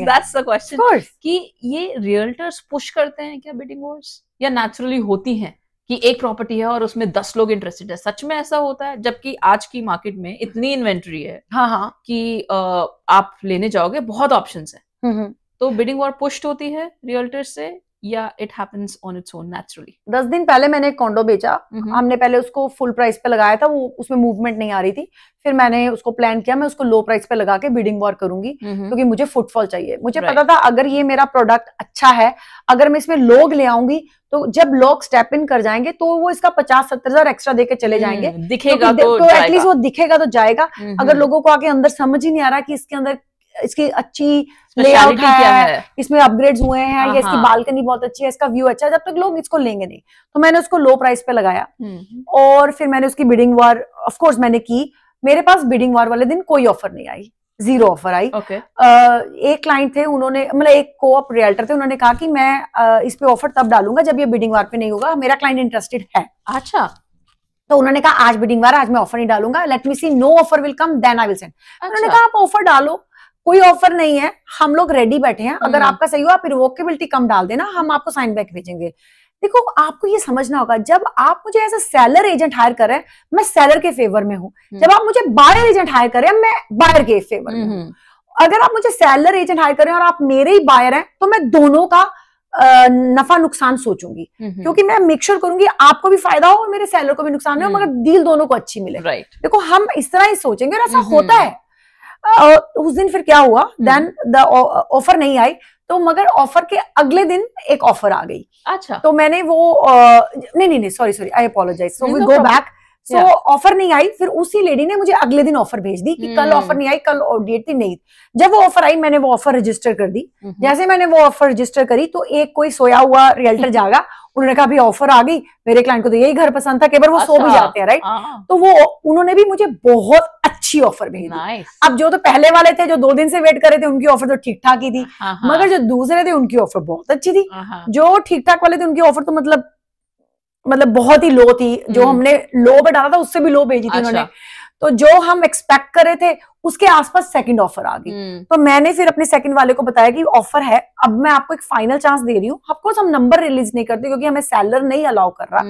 that's the question कि ये रियल्टर्स पुश करते हैं क्या बिडिंग वॉर्स, या नेचुरली होती हैं कि एक प्रॉपर्टी है और उसमें 10 लोग इंटरेस्टेड है? सच में ऐसा होता है? जबकि आज की मार्केट में इतनी इन्वेंट्री है कि आप लेने जाओगे, बहुत ऑप्शंस हैं, तो बिडिंग वॉर पुश्ड होती है रियल्टर्स से, या it happens on its own naturally? 10 दिन पहले मैंने एक कॉन्डो बेचा। हमने पहले उसको फुल प्राइस पे लगाया था, वो उसमें मूवमेंट नहीं आ रही थी। फिर मैंने उसको प्लान किया, मैं उसको लो प्राइस पे लगा के बिडिंग वॉर करूंगी, क्योंकि मुझे फुटफॉल चाहिए। मुझे पता था अगर ये मेरा प्रोडक्ट अच्छा है, अगर मैं इसमें लोग ले आऊंगी, तो जब लोग स्टेप इन कर जाएंगे तो वो इसका 50-70 हजार एक्स्ट्रा देके चले जाएंगे। दिखेगा तो एटलीस्ट वो दिखेगा तो जाएगा। अगर लोगों को आगे अंदर समझ ही नहीं आ रहा कि इसके अंदर इसकी अच्छी लेआउट है, इसमें अपग्रेड्स हुए हैं, या इसकी बालकनी बहुत अच्छी है, इसका व्यू अच्छा है, जब तक लोग इसको लेंगे नहीं। तो मैंने उसको लो प्राइस पे लगाया और फिर मैंने उसकी बिडिंग वॉर ऑफ कोर्स मैंने की। मेरे पास बिडिंग वॉर वाले दिन कोई ऑफर नहीं आई, 0 ऑफर आई। एक क्लाइंट थे, उन्होंने मतलब एक कोऑप रियल्टर थे, उन्होंने कहा कि मैं इस पे ऑफर तब डालूंगा जब ये बिडिंग वॉर पे नहीं होगा, मेरा क्लाइंट इंटरेस्टेड है। अच्छा, तो उन्होंने कहा आज बिडिंग वॉर, आज मैं ऑफर नहीं डालूंगा, let me see, no offer will come then I will send. उन्होंने कहा आप ऑफर डालो, कोई ऑफर नहीं है, हम लोग रेडी बैठे हैं, अगर आपका सही हो आप रिवोकेबिलिटी कम डाल देना, हम आपको साइन बैक भेजेंगे। देखो, आपको ये समझना होगा, जब आप मुझे as a seller agent hire कर रहे हैं, मैं सेलर के फेवर में हूँ। जब आप मुझे बायर एजेंट हायर कर रहे हैं, मैं बायर के फेवर में हूँ। अगर आप मुझे सेलर एजेंट हायर कर रहे हैं और आप मेरे ही बायर हैं, तो मैं दोनों का नफा नुकसान सोचूंगी, क्योंकि मैं मेक श्योर करूंगी आपको भी फायदा हो और मेरे सेलर को भी नुकसान हो, मगर डील दोनों को अच्छी मिले। देखो, हम इस तरह ही सोचेंगे और ऐसा होता है। उस दिन फिर क्या हुआ, देन द ऑफर नहीं आई, तो मगर ऑफर के अगले दिन एक ऑफर आ गई। अच्छा, तो मैंने वो नहीं sorry I apologize, so we go back. So offer नहीं आई, फिर उसी लेडी ने मुझे अगले दिन ऑफर भेज दी कि कल ऑफर नहीं आई, कल डेट थी नहीं। जब वो ऑफर आई, मैंने वो ऑफर रजिस्टर कर दी। जैसे मैंने वो ऑफर रजिस्टर करी, तो एक कोई सोया हुआ रियल्टर जागा, उन्होंने कहा अभी ऑफर आ गई, मेरे क्लाइंट को तो यही घर पसंद था, कई बार वो सो भी जाते हैं, राइट? तो वो उन्होंने भी मुझे बहुत अच्छी ऑफर भेजी। अब जो तो पहले वाले थे, जो 2 दिन से वेट कर रहे थे, उनकी ऑफर तो ठीक ठाक ही थी, मगर जो दूसरे थे उनकी ऑफर बहुत अच्छी थी। जो ठीक ठाक वाले थे उनकी ऑफर तो मतलब बहुत ही लो थी। जो हमने लो पे डाला था उससे भी लो भेजी थी उन्होंने। तो जो हम एक्सपेक्ट कर रहे थे उसके आसपास सेकंड ऑफर आ गई। तो मैंने फिर अपने सेकंड वाले को बताया कि ऑफर है, अब मैं आपको एक फाइनल चांस दे रही हूँ। ऑफकोर्स हम नंबर रिलीज नहीं करते क्योंकि हमें सेलर नहीं अलाउ कर रहा।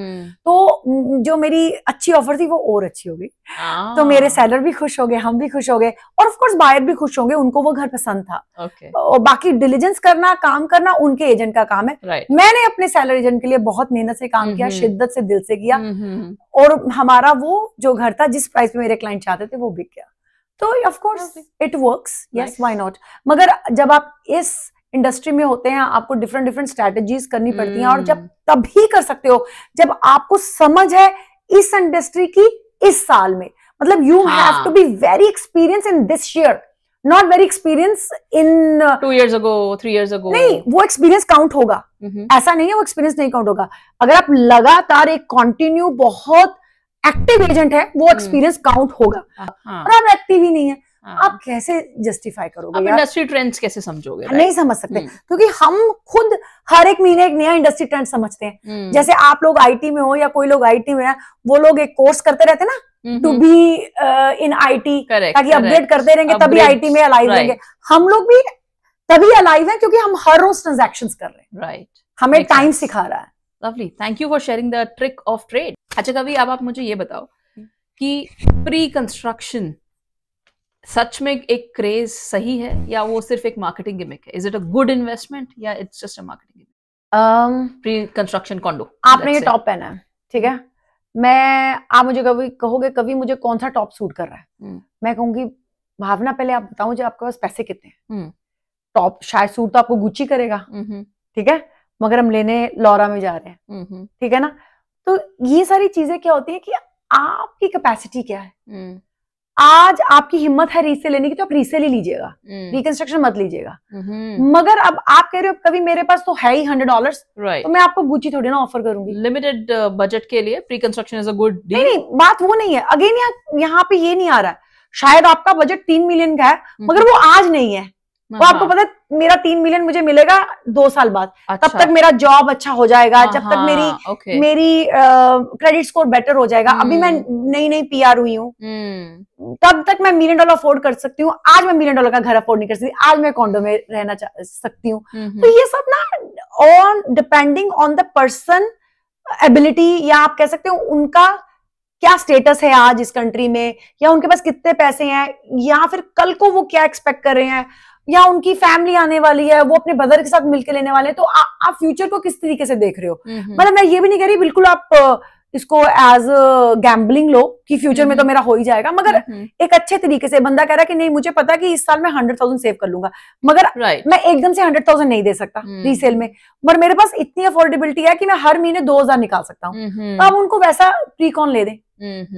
तो जो मेरी अच्छी ऑफर थी वो और अच्छी हो गई। तो मेरे सेलर भी खुश हो गए, हम भी खुश हो गए, और ऑफकोर्स बायर भी खुश होंगे, उनको वो घर पसंद था। और बाकी डिलीजेंस करना, काम करना उनके एजेंट का काम है। मैंने अपने सेलर एजेंट के लिए बहुत मेहनत से काम किया, शिद्दत से, दिल से किया, और हमारा वो जो घर था जिस प्राइस पे मेरे क्लाइंट चाहते थे वो बिक गया। तो of course it works, yes, why not. मगर जब आप इस इंडस्ट्री में होते हैं, आपको डिफरेंट स्ट्रेटजीज करनी पड़ती हैं, और जब तभी कर सकते हो जब आपको समझ है इस इंडस्ट्री की इस साल में। मतलब you have to be very experience in this year, not very experience in 2 years ago, 3 years ago। नहीं, वो एक्सपीरियंस काउंट होगा। ऐसा नहीं है वो एक्सपीरियंस नहीं काउंट होगा। अगर आप लगातार एक कॉन्टिन्यू बहुत एक्टिव एजेंट है, वो एक्सपीरियंस काउंट होगा। और आप एक्टिव ही नहीं है, आप कैसे जस्टिफाई करोगे? इंडस्ट्री ट्रेंड्स कैसे समझोगे? नहीं समझ सकते, क्योंकि हम खुद हर एक महीने एक नया इंडस्ट्री ट्रेंड समझते हैं। जैसे आप लोग आईटी में हो या कोई लोग आईटी में है, वो लोग एक कोर्स करते रहते हैं ना, टू बी इन आईटी, ताकि अपग्रेड करते रहेंगे, तभी आईटी में अलाइव रहेंगे। हम लोग भी तभी अलाइव है क्योंकि हम हर रोज ट्रांजैक्शंस कर रहे हैं, राइट? हमें टाइम सिखा रहा है। Lovely, thank you for sharing the trick of trade. अच्छा कवि, अब आप मुझे ये बताओ कि प्री कंस्ट्रक्शन सच में एक क्रेज सही है, या वो सिर्फ एक मार्केटिंग गिमिक है? Is it a good investment या it's just a marketing gimmick? Pre construction condo, आपने ये टॉप पहना है, ठीक है, आप मुझे कभी कहोगे कभी मुझे कौन सा टॉप सूट कर रहा है, मैं कहूंगी भावना पहले आप बताओ मुझे आपके पास पैसे कितने हैं। टॉप शायद सूट तो आपको गुच्ची करेगा, ठीक है, मगर हम लेने लॉरा में जा रहे हैं, ठीक है ना। तो ये सारी चीजें क्या होती है कि आपकी कैपेसिटी क्या है। आज आपकी हिम्मत है रीसेल लेने की तो आप रीसेल ही लीजिएगा, रिकंस्ट्रक्शन मत लीजिएगा। मगर अब आप कह रहे हो कभी मेरे पास तो है ही $100, तो मैं आपको गुच्ची थोड़ी ना ऑफर करूंगी। लिमिटेड बजट के लिए pre construction is a good deal. नहीं, बात वो नहीं है। अगेन यहाँ पे ये नहीं आ रहा है, शायद आपका बजट 3 मिलियन का है मगर वो आज नहीं है। वो आपको पता है मेरा 3 मिलियन मुझे मिलेगा 2 साल बाद। अच्छा। तब तक मेरा जॉब अच्छा हो जाएगा, जब तक मेरी क्रेडिट स्कोर बेटर हो जाएगा। अभी मैं नई PR हुई हूँ, तब तक मैं $1 मिलियन अफोर्ड कर सकती हूँ। आज मैं $1 मिलियन का घर अफोर्ड नहीं कर सकती, आज मैं कॉन्डो में रहना सकती हूँ। तो ये सब ना on depending on the person ability, या आप कह सकते हो उनका क्या स्टेटस है आज इस कंट्री में, या उनके पास कितने पैसे हैं, या फिर कल को वो क्या एक्सपेक्ट कर रहे हैं, या उनकी फैमिली आने वाली है, वो अपने ब्रदर के साथ मिलकर लेने वाले हैं। तो आप फ्यूचर को किस तरीके से देख रहे हो। मतलब मैं ये भी नहीं कह रही बिल्कुल आप इसको एज गैम्बलिंग लो कि फ्यूचर में तो मेरा हो ही जाएगा, मगर एक अच्छे तरीके से बंदा कह रहा है कि नहीं मुझे पता है कि इस साल मैं 100,000 सेव कर लूंगा, मगर मैं एकदम से 100,000 नहीं दे सकता रीसेल में, मगर मेरे पास इतनी अफोर्डेबिलिटी है कि मैं हर महीने 2,000 निकाल सकता हूँ। तो आप उनको वैसा प्रीकॉन ले दें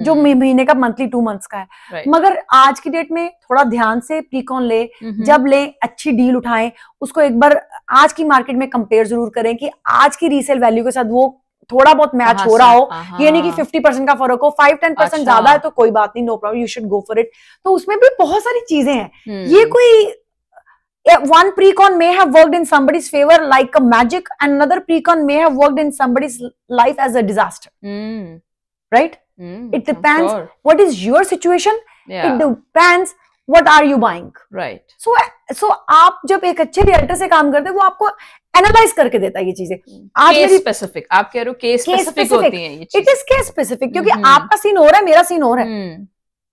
जो महीने का मंथली 2 मंथ्स का है। मगर आज की डेट में थोड़ा ध्यान से प्रीकॉन ले, जब ले अच्छी डील उठाएं, उसको एक बार आज की मार्केट में कंपेयर जरूर करें कि आज की रीसेल वैल्यू के साथ वो थोड़ा बहुत मैच हो रहा हो। ये नहीं कि 50% का फर्क हो, 5-10% ज्यादा है तो कोई बात नहीं, no problem, you should go for it. तो उसमें भी बहुत सारी चीजें हैं। ये कोई one precon may have worked in somebody's favor like a magic, and another precon may have worked in somebody's life as a disaster. Right? It depends what is your situation. It depends what are you buying. Right. So आप जब एक अच्छे realtor से काम करते हैं वो आपको एनालाइज करके देता है ये चीजें। आज केस स्पेसिफिक आप कह रहे हो, केस स्पेसिफिक होती हैं ये चीजें। इट इज केस स्पेसिफिक, क्योंकि आपका सीन हो रहा है, मेरा सीन हो रहा है,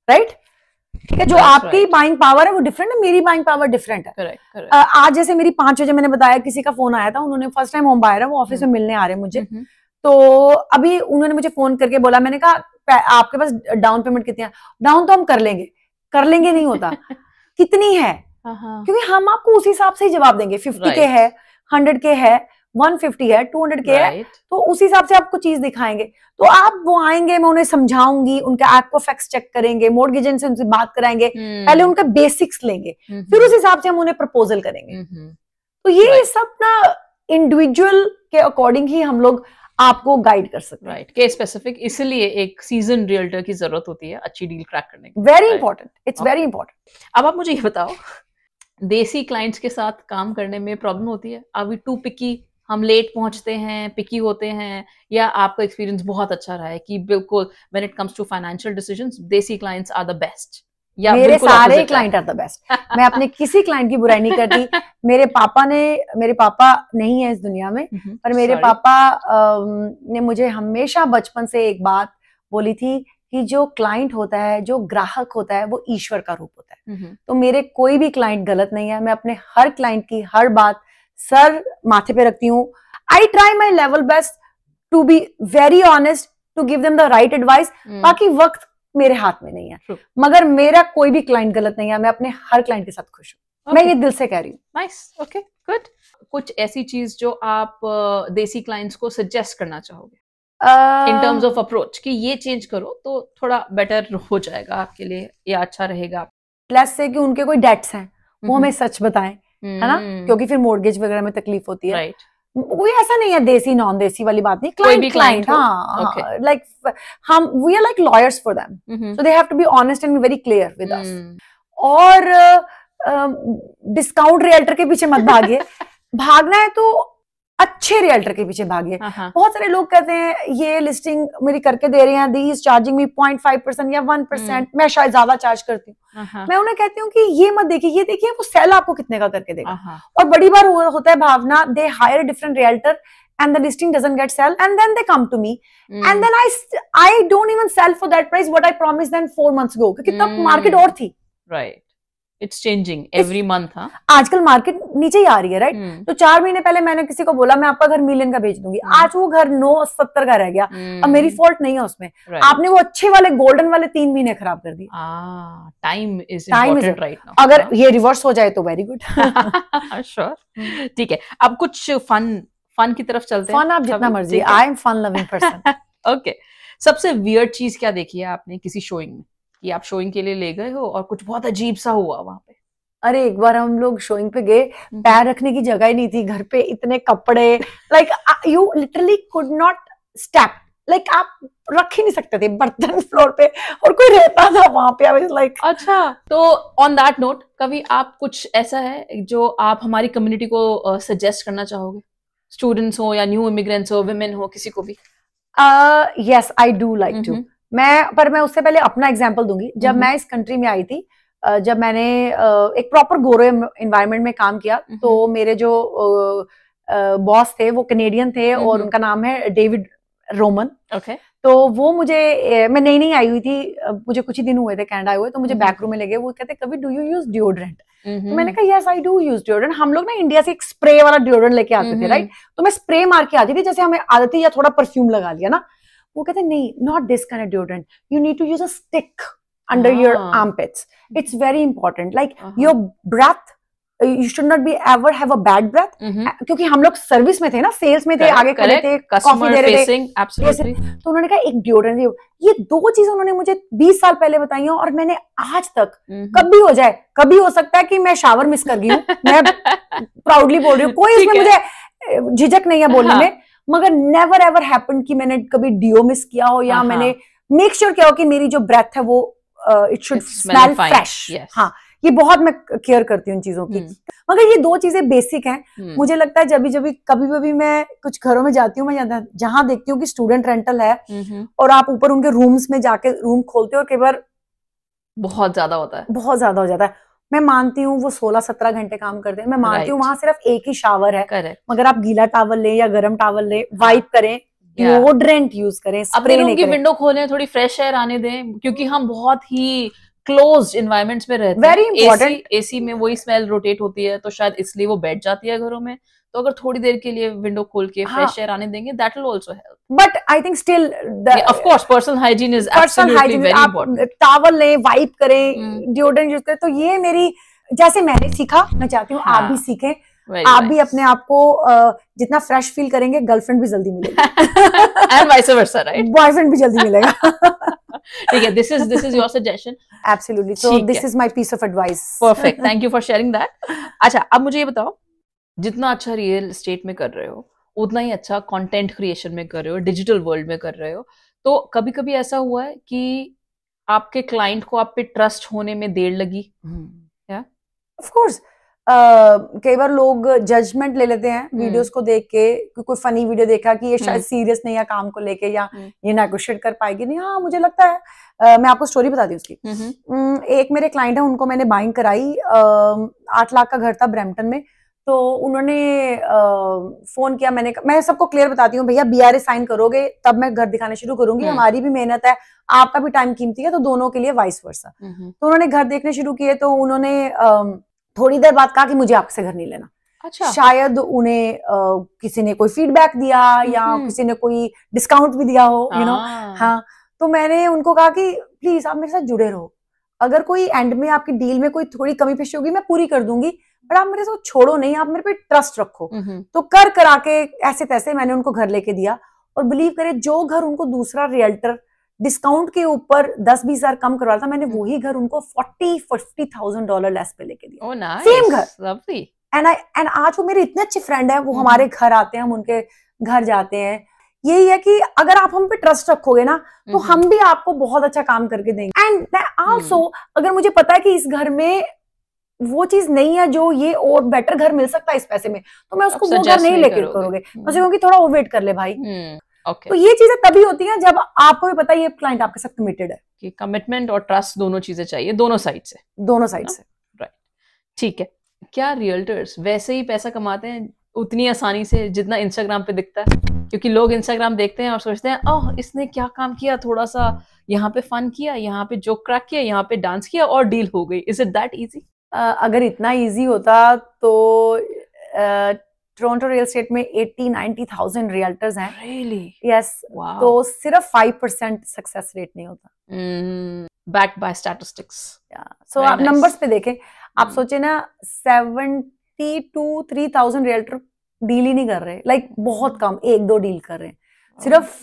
राइट। ठीक है, जो आपकी बाइंग पावर है वो डिफरेंट है, मेरी बाइंग पावर डिफरेंट है। correct. आज जैसे मेरी 5 बजे मैंने बताया किसी का फोन आया था, उन्होंने फर्स्ट टाइम होम बायर है, वो ऑफिस में मिलने आ रहे हैं मुझे। तो अभी उन्होंने मुझे फोन करके बोला, मैंने कहा आपके पास डाउन पेमेंट कितनी है? डाउन तो हम कर लेंगे नहीं होता कितनी है, क्योंकि हम आपको उसी हिसाब से ही जवाब देंगे। 50 के है, 100 के है, 150 है, 200 के है, तो उस हिसाब से आपको चीज दिखाएंगे। तो आप वो आएंगे, मैं उन्हें समझाऊंगी, उनका एक्वाफैक्स चेक करेंगे, मॉर्गेज एजेंट से उनसे बात कराएंगे, पहले उनका बेसिक्स लेंगे, फिर उस हिसाब से हम उन्हें प्रपोजल करेंगे। तो ये सब ना इंडिविजुअल के अकॉर्डिंग ही हम लोग आपको गाइड कर सकते हैं। राइट, केस स्पेसिफिक, इसलिए एक सीजन रियल्टर की जरूरत होती है अच्छी डील क्रैक करने की। Very important, it's very important. अब आप मुझे ये बताओ, देसी क्लाइंट्स के साथ काम करने में प्रॉब्लम होती है? आर वी टू पिकी? हम लेट पहुंचते हैं, पिकी होते हैं, या आपका एक्सपीरियंस बहुत अच्छा रहा है कि बिल्कुल when it comes to financial decisions desi clients are the best? या मेरे सारे क्लाइंट आर द बेस्ट। मैं अपने किसी क्लाइंट की बुराई नहीं करती। मेरे पापा नहीं है इस दुनिया में, पर मेरे पापा ने मुझे हमेशा बचपन से एक बात बोली थी कि जो क्लाइंट होता है, जो ग्राहक होता है, वो ईश्वर का रूप होता है। तो मेरे कोई भी क्लाइंट गलत नहीं है। मैं अपने हर क्लाइंट की हर बात सर माथे पे रखती हूँ। I try my level best to be very honest, to give them the right advice. बाकी वक्त मेरे हाथ में नहीं है, मगर मेरा कोई भी क्लाइंट गलत नहीं है। मैं अपने हर क्लाइंट के साथ खुश हूँ। मैं ये दिल से कह रही हूँ। Nice, okay, good. कुछ ऐसी चीज जो आप देसी क्लाइंट्स को सजेस्ट करना चाहोगे इन टर्म्स ऑफ अप्रोच कि ये चेंज करो तो थोड़ा बेटर हो जाएगा आपके लिए, या अच्छा रहेगा? प्लस से कि उनके कोई डेट्स हैं वो हमें सच बताएं, है ना, क्योंकि फिर मॉर्गेज वगैरह में तकलीफ होती है। राइट, कोई ऐसा नहीं है देसी नॉन देसी वाली बात नहीं, क्लाइंट हाँ, लाइक हम we are like lawyers for them, so they have to be honest and very clear with us. और डिस्काउंट रियल्टर के पीछे मत भागिए। भागना है तो अच्छे रियल्टर के पीछे भागिए। बहुत सारे लोग कहते हैं ये लिस्टिंग मेरी करके दे रहे हैं, दी इज चार्जिंग मी 0.5% या 1%, मैं शायद ज्यादा चार्ज करती हूँ। मैं उन्हें कहती हूँ कि ये मत देखिए, ये देखिए वो सेल आपको कितने का करके देगा। और बड़ी बार होता है Bhavna, they hire different realtor and the listing doesn't get sell, and then they come to me and then I don't even sell for that price what I promised them 4 months ago, क्योंकि तब market और थी। Right, it's changing every month. हाँ, आजकल market नीचे ही आ रही है, right? तो 4 महीने पहले मैंने किसी को बोला मैं आपका घर मिलियन का बेच दूंगी, आज वो घर 970 का रह गया। अब मेरी फॉल्ट नहीं है उसमें, आपने वो अच्छे वाले गोल्डन वाले 3 महीने खराब कर दिए। Time is important right now. अगर ये रिवर्स हो जाए तो वेरी गुड। श्योर, ठीक है। अब कुछ फन की तरफ चलते हैं। फन आप जितना मर्जी, I am fun loving person. Okay, सबसे वियर्ड चीज क्या देखी है आपने किसी शोइंग में, कि आप शोइंग के लिए ले गए हो और कुछ बहुत अजीब सा हुआ वहां पे? अरे एक बार हम लोग शोइंग पे गए, पैर रखने की जगह ही नहीं थी, घर पे इतने कपड़े, like you literally could not step, like आप रख ही नहीं सकते थे बर्तन फ्लोर पे, और कोई रहता था वहां पे। आई वाज लाइक अच्छा, तो ऑन दैट नोट, कभी आप कुछ ऐसा है जो आप हमारी कम्युनिटी को सजेस्ट करना चाहोगे? स्टूडेंट्स हो या न्यू इमिग्रेंट्स हो, वुमेन हो, किसी को भी? Yes, I do like to. मैं उससे पहले अपना एग्जांपल दूंगी। जब मैं इस कंट्री में आई थी, जब मैंने एक प्रॉपर गोरे एनवायरनमेंट में काम किया, तो मेरे जो बॉस थे वो कनेडियन थे और उनका नाम है डेविड रोमन। ओके। तो वो मैं नई नई आई हुई थी, मुझे कुछ ही दिन हुए थे कनाडा हुए, तो मुझे बैक रूम में लगे, वो कहते कभी डू यू यूज डिओड्रेंट? तो मैंने कहा yes I do use deodorant. हम लोग ना इंडिया से एक स्प्रे वाला डिओड्रेंट लेके आते थे, राइट? तो मैं स्प्रे मार के आती थी, जैसे हमें आदत थी या थोड़ा परफ्यूम लगा लिया ना। वो कहते नहीं, not this kind of deodorant, you need to use a stick under your armpits. It's very important. Like your breath, you should not be ever have a bad breath. क्योंकि हम लोग सर्विस में थे ना, सेल्स में थे, आगे खड़े थे, कॉफी दे रहे थे। Absolutely. तो उन्होंने कहा एक डिओड्रेंट, ये 2 चीजें उन्होंने मुझे 20 साल पहले बताई हैं, और मैंने आज तक कभी हो जाए, कभी हो सकता है कि मैं शावर मिस कर गई हूँ, मैं प्राउडली बोल रही हूँ, कोई इसमें मुझे झिझक नहीं है बोलने में, मगर नेवर एवर हैपेंड कि मैंने कभी डिओ मिस किया हो, या मैंने मेक श्योर किया हो कि मेरी जो ब्रेथ है वो इट शुड स्मेल फ्रेश। हाँ, ये बहुत मैं केयर करती हूँ इन चीजों की। मगर ये 2 चीजें बेसिक हैं। मुझे लगता है कभी मैं कुछ घरों में जाती हूँ, मैं जहां देखती हूँ कि स्टूडेंट रेंटल है, और आप ऊपर उनके रूम्स में जाके रूम खोलते हो, कई बार बहुत ज्यादा होता है, बहुत ज्यादा हो जाता है। मैं मानती हूँ वो 16-17 घंटे काम करते हैं, मैं मानती हूँ वहां सिर्फ एक ही शावर है, मगर आप गीला टॉवल लें या गर्म टॉवल लें, वाइप करें, डिओड्रेंट यूज करें, अपने रूम की विंडो खोलें, थोड़ी फ्रेश एयर आने दें, क्योंकि हम बहुत ही क्लोज्ड एनवायरनमेंट्स में रहते हैं। Very important. एसी में वही स्मेल रोटेट होती है, तो शायद इसलिए वो बैठ जाती है घरों में। तो अगर थोड़ी देर के लिए विंडो खोल के फ्रेश एयर आने देंगे, that will also help. But I think still of course personal hygiene is absolutely very important. Towel लें, वाइप करें, डिओड्रेंट यूज करें। तो ये मेरी, जैसे मैंने सीखा, मैं चाहती हूँ आप भी सीखें। आप भी अपने आप को जितना फ्रेश फील करेंगे, गर्लफ्रेंड भी जल्दी मिलेगी, and vice versa, right? Boyfriend भी जल्दी मिलेगा। ठीक है, this is your suggestion. Absolutely, so this is my piece of advice. Perfect, thank you for sharing that. अच्छा, अब मुझे ये बताओ, जितना अच्छा रियल एस्टेट में कर रहे हो, उतना ही अच्छा कंटेंट क्रिएशन में कर रहे हो, डिजिटल वर्ल्ड में कर रहे हो, तो कभी कभी ऐसा हुआ है कि आपके क्लाइंट को आप पे ट्रस्ट होने में देर लगी? ऑफ कोर्स, कई बार लोग जजमेंट ले लेते हैं वीडियोस को देख के, कोई फनी वीडियो देखा कि ये शायद सीरियस नहीं है काम को लेके, या ये नेगोशिएट कर पाएगी नहीं। हाँ, मुझे लगता है, मैं आपको स्टोरी बताती हूँ उसकी। एक मेरे क्लाइंट है, उनको मैंने बाइंग कराई, 8 लाख का घर था ब्रैम्पटन में। तो उन्होंने फोन किया, मैं सबको क्लियर बताती हूँ, भैया BRA साइन करोगे तब मैं घर दिखाने शुरू करूंगी, हमारी भी मेहनत है, आपका भी टाइम कीमती है, तो दोनों के लिए वाइस वर्सा। तो उन्होंने घर देखने शुरू किए, तो उन्होंने थोड़ी देर बाद कहा कि मुझे आपसे घर नहीं लेना। अच्छा। शायद उन्हें किसी ने कोई फीडबैक दिया, या किसी ने कोई डिस्काउंट भी दिया हो, यू नो। हाँ, तो मैंने उनको कहा कि प्लीज आप मेरे साथ जुड़े रहो, अगर कोई एंड में आपकी डील में कोई थोड़ी कमी पेशी होगी मैं पूरी कर दूंगी, बट आप मेरे साथ छोड़ो नहीं, आप मेरे पे ट्रस्ट रखो। तो करा के ऐसे तैसे मैंने उनको घर लेके दिया, और बिलीव करे, जो घर उनको दूसरा रियल्टर डिस्काउंट के ऊपर 10-20 हजार कम करवा था, मैंने वही घर उनको $40,000 लेस पे लेके दिया। oh, nice. सेम घर। Lovely. एंड आज वो मेरे इतने अच्छे फ्रेंड है, वो हमारे घर आते हैं, हम उनके घर जाते हैं। यही है कि अगर आप हम पे ट्रस्ट रखोगे ना, तो हम भी आपको बहुत अच्छा काम करके देंगे। एंड आल्सो अगर मुझे पता है कि इस घर में वो चीज नहीं है जो ये और बेटर घर मिल सकता है इस पैसे में, तो मैं उसको वो घर नहीं लेके करोगे, मैं कहूंगी थोड़ा और वेट कर ले भाई। Okay. तो ये चीजें तभी होती हैं जब आपको भी पता है ये क्लाइंट आपके साथ कमिटेड है। कि कमिटमेंट और ट्रस्ट दोनों चीजें चाहिए, दोनों साइड से। राइट, ठीक है। क्या रियल्टर्स वैसे ही पैसा कमाते हैं उतनी आसानी से जितना इंस्टाग्राम पे दिखता है? क्योंकि लोग इंस्टाग्राम देखते हैं और सोचते हैं, ओह इसने क्या काम किया, थोड़ा सा यहाँ पे फन किया, यहाँ पे जोक क्रैक किया, यहाँ पे डांस किया और डील हो गई। Is it that easy? अगर इतना इजी होता तो टोरंटो रियल एस्टेट में 80-90,000 रियल्टर्स हैं। Really? यस, तो सिर्फ 5% सक्सेस रेट नहीं होता। Backed by statistics. सो आप नंबर्स पे देखें, आप सोचे ना 70 to 3,000 रियल्टर डील ही नहीं कर रहे, लाइक बहुत कम, 1-2 डील कर रहे हैं, सिर्फ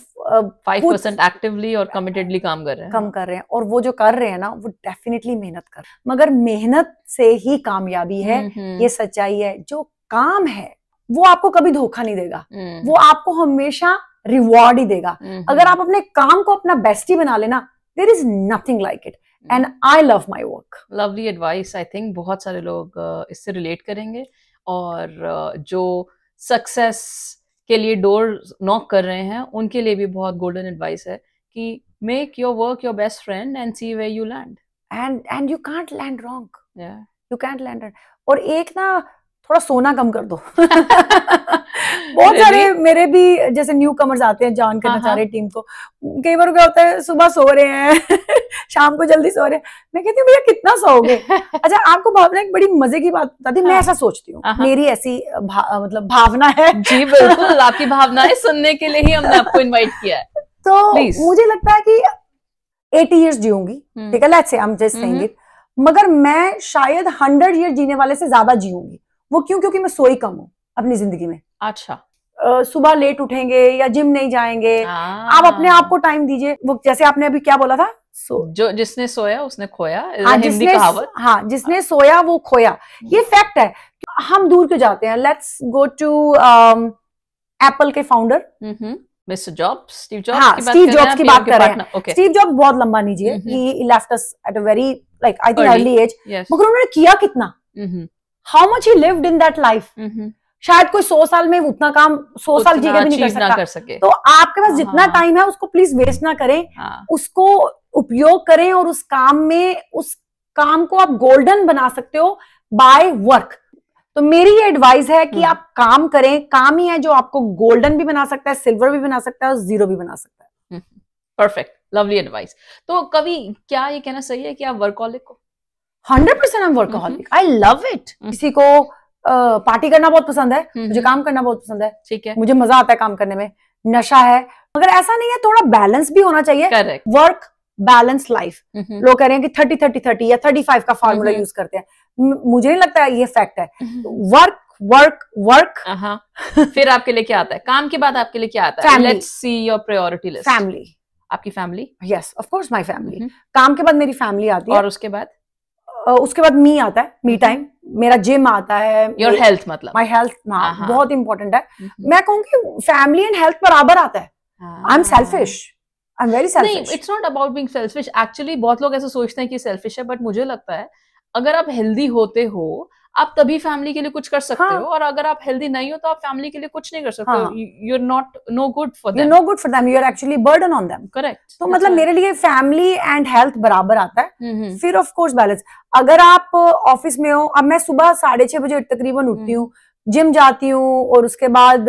5% एक्टिवली और कमिटेडली काम कर रहे हैं। और वो जो कर रहे हैं ना, वो डेफिनेटली मेहनत कर रहे हैं, मगर मेहनत से ही कामयाबी है, ये सच्चाई है। जो काम है वो आपको कभी धोखा नहीं देगा, वो आपको हमेशा रिवॉर्ड ही देगा। अगर आप अपने काम को अपना बेस्ट ही बना लेना, there is nothing like it, and I love my work. Lovely advice. I think बहुत सारे लोग इससे रिलेट करेंगे, और जो सक्सेस के लिए डोर नॉक कर रहे हैं उनके लिए भी बहुत गोल्डन एडवाइस है कि make your work your best friend and see where you land, and you can't land wrong, you can't land. और एक ना, थोड़ा सोना कम कर दो। बहुत सारे मेरे भी जैसे न्यू कमर्स आते हैं ज्वाइन करना चाह रहे टीम को, कई बार क्या होता है सुबह सो रहे हैं शाम को जल्दी सो रहे हैं, मैं कहती हूँ भैया कितना सोओगे। अच्छा, आपको भावना एक बड़ी मजे की बात बताती हूँ, मैं ऐसा सोचती हूँ, मेरी ऐसी मतलब भावना है। जी बिल्कुल, आपकी भावनाएं सुनने के लिए ही हमने आपको इन्वाइट किया है। तो मुझे लगता है कि 80 years जीऊंगी, ठीक है, let's say I am just saying it, मगर मैं शायद 100 years जीने वाले से ज्यादा जीऊंगी। वो क्यों? क्योंकि मैं सोई कम हूँ अपनी जिंदगी में। अच्छा, सुबह लेट उठेंगे या जिम नहीं जाएंगे, आप अपने आप को टाइम दीजिए। वो जैसे आपने अभी क्या बोला था, जो जिसने सोया उसने खोया, हिंदी कहावत। हाँ, जिसने सोया वो खोया, ये फैक्ट है। हम दूर क्यों जाते हैं? लेट्स गो टू एप्पल के founder mister jobs, Steve jobs. हाँ, स्टीव जॉब्स की बात कर रहे हैं। स्टीव जॉब्स बहुत लंबा नहीं जिए, he left us at a very like I think early age, मगर उन्होंने किया कितना? How much he lived in that life. शायद कोई 100 साल में उतना काम 100 साल जी के भी नहीं कर सकता। तो आपके पास जितना टाइम है उसको प्लीज वेस्ट ना करें, उसको उपयोग करें, और उस काम को आप गोल्डन बना सकते हो बाय वर्क। तो मेरी ये एडवाइस है कि आप काम करें, काम ही है जो आपको गोल्डन भी बना सकता है, सिल्वर भी बना सकता है, और जीरो भी बना सकता है। Perfect, lovely advice. तो कभी क्या ये कहना सही है कि आप वर्कहॉलिक हो? 100% I am workaholic, I love it. किसी को पार्टी करना बहुत पसंद है, मुझे काम करना बहुत पसंद है, ठीक है, मुझे मजा आता है काम करने में, नशा है, मगर ऐसा नहीं है, थोड़ा बैलेंस भी होना चाहिए। Correct, work balance life. लोग कह रहे हैं कि 30-30-30 या 35 का फार्मूला यूज करते हैं, मुझे नहीं लगता है ये फैक्ट है। Work work work. फिर आपके लिए क्या आता है? काम के बाद आपके लिए क्या आता है? Let's see your priority list. Family. आपकी family? Yes, of course my family. काम के बाद मेरी फैमिली आती है, और उसके बाद मी आता है, मी टाइम, मेरा जिम आता है, योर हेल्थ, मतलब माय हेल्थ बहुत इंपॉर्टेंट है। मैं कहूंगी फैमिली एंड हेल्थ बराबर आता है। I am selfish, I am very selfish. नहीं, it's not about being selfish. Actually बहुत लोग ऐसा सोचते हैं कि सेल्फिश है, बट मुझे लगता है अगर आप हेल्दी होते हो आप तभी फैमिली के लिए कुछ कर सकते हो, और अगर आप हेल्दी नहीं हो तो आप फैमिली के लिए कुछ नहीं कर सकते हो। You are not no good for them, no good for them, you are actually burden on them. Correct. तो मतलब मेरे लिए फैमिली एंड हेल्थ बराबर आता है। फिर ऑफ कोर्स बैलेंस। अगर आप ऑफिस में हो, अब मैं सुबह 6:30 बजे तकरीबन उठती हूँ, जिम जाती हूँ, और उसके बाद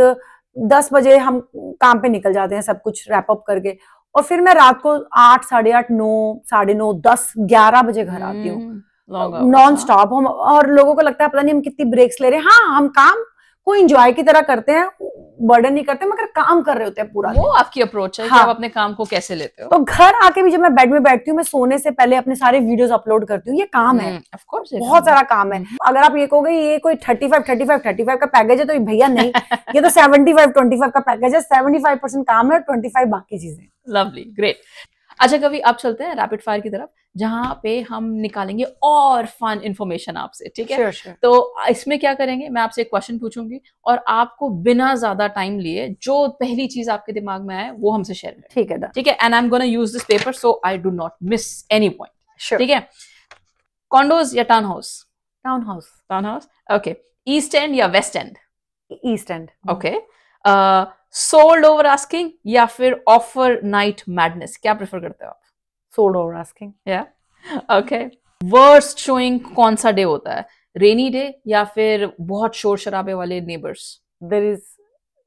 10 बजे हम काम पे निकल जाते हैं, सब कुछ रैप अप करके, और फिर मैं रात को 8, 8:30, 9, 9:30, 10, 11 बजे घर आती हूँ नॉन स्टॉप। हम और लोगों को लगता है पता नहीं हम कितनी ब्रेक्स ले रहे हैं। हाँ, हम काम को एंजॉय की तरह करते हैं, बर्डन नहीं करते, मगर काम कर रहे होते हैं पूरा। वो आपकी अप्रोच है। हाँ, कि आप अपने काम को कैसे लेते हो। तो घर आके भी जब मैं बेड में बैठती हूँ, मैं सोने से पहले अपने सारे वीडियोस अपलोड करती हूँ। ये काम है, ऑफ कोर्स, बहुत सारा काम है। अगर आप ये कहोगे ये कोई 35 का पैकेज है, तो भैया नहीं, ये तो 75-25 का पैकेज है। 75% काम है, 25 बाकी चीजें। Lovely, great. अच्छा, कभी आप चलते हैं रैपिड फायर की तरफ, जहां पे हम निकालेंगे और फन इंफॉर्मेशन आपसे, ठीक है? sure. तो इसमें क्या करेंगे, मैं आपसे एक क्वेश्चन पूछूंगी और आपको बिना ज्यादा टाइम लिए जो पहली चीज आपके दिमाग में आए वो हमसे शेयर करें। ठीक है, ठीक है? And I am gonna use this paper so I do not miss any point. ठीक है? कॉन्डोज या town house? Town house. Town house, okay. East end या west end? East end. Okay. Sold over asking या फिर offer night madness, क्या prefer करते हो आप? Sold over asking. या ओके। वर्स्ट शोइंग कौन सा डे होता है, रेनी डे या फिर बहुत शोर शराबे वाले neighbours? There is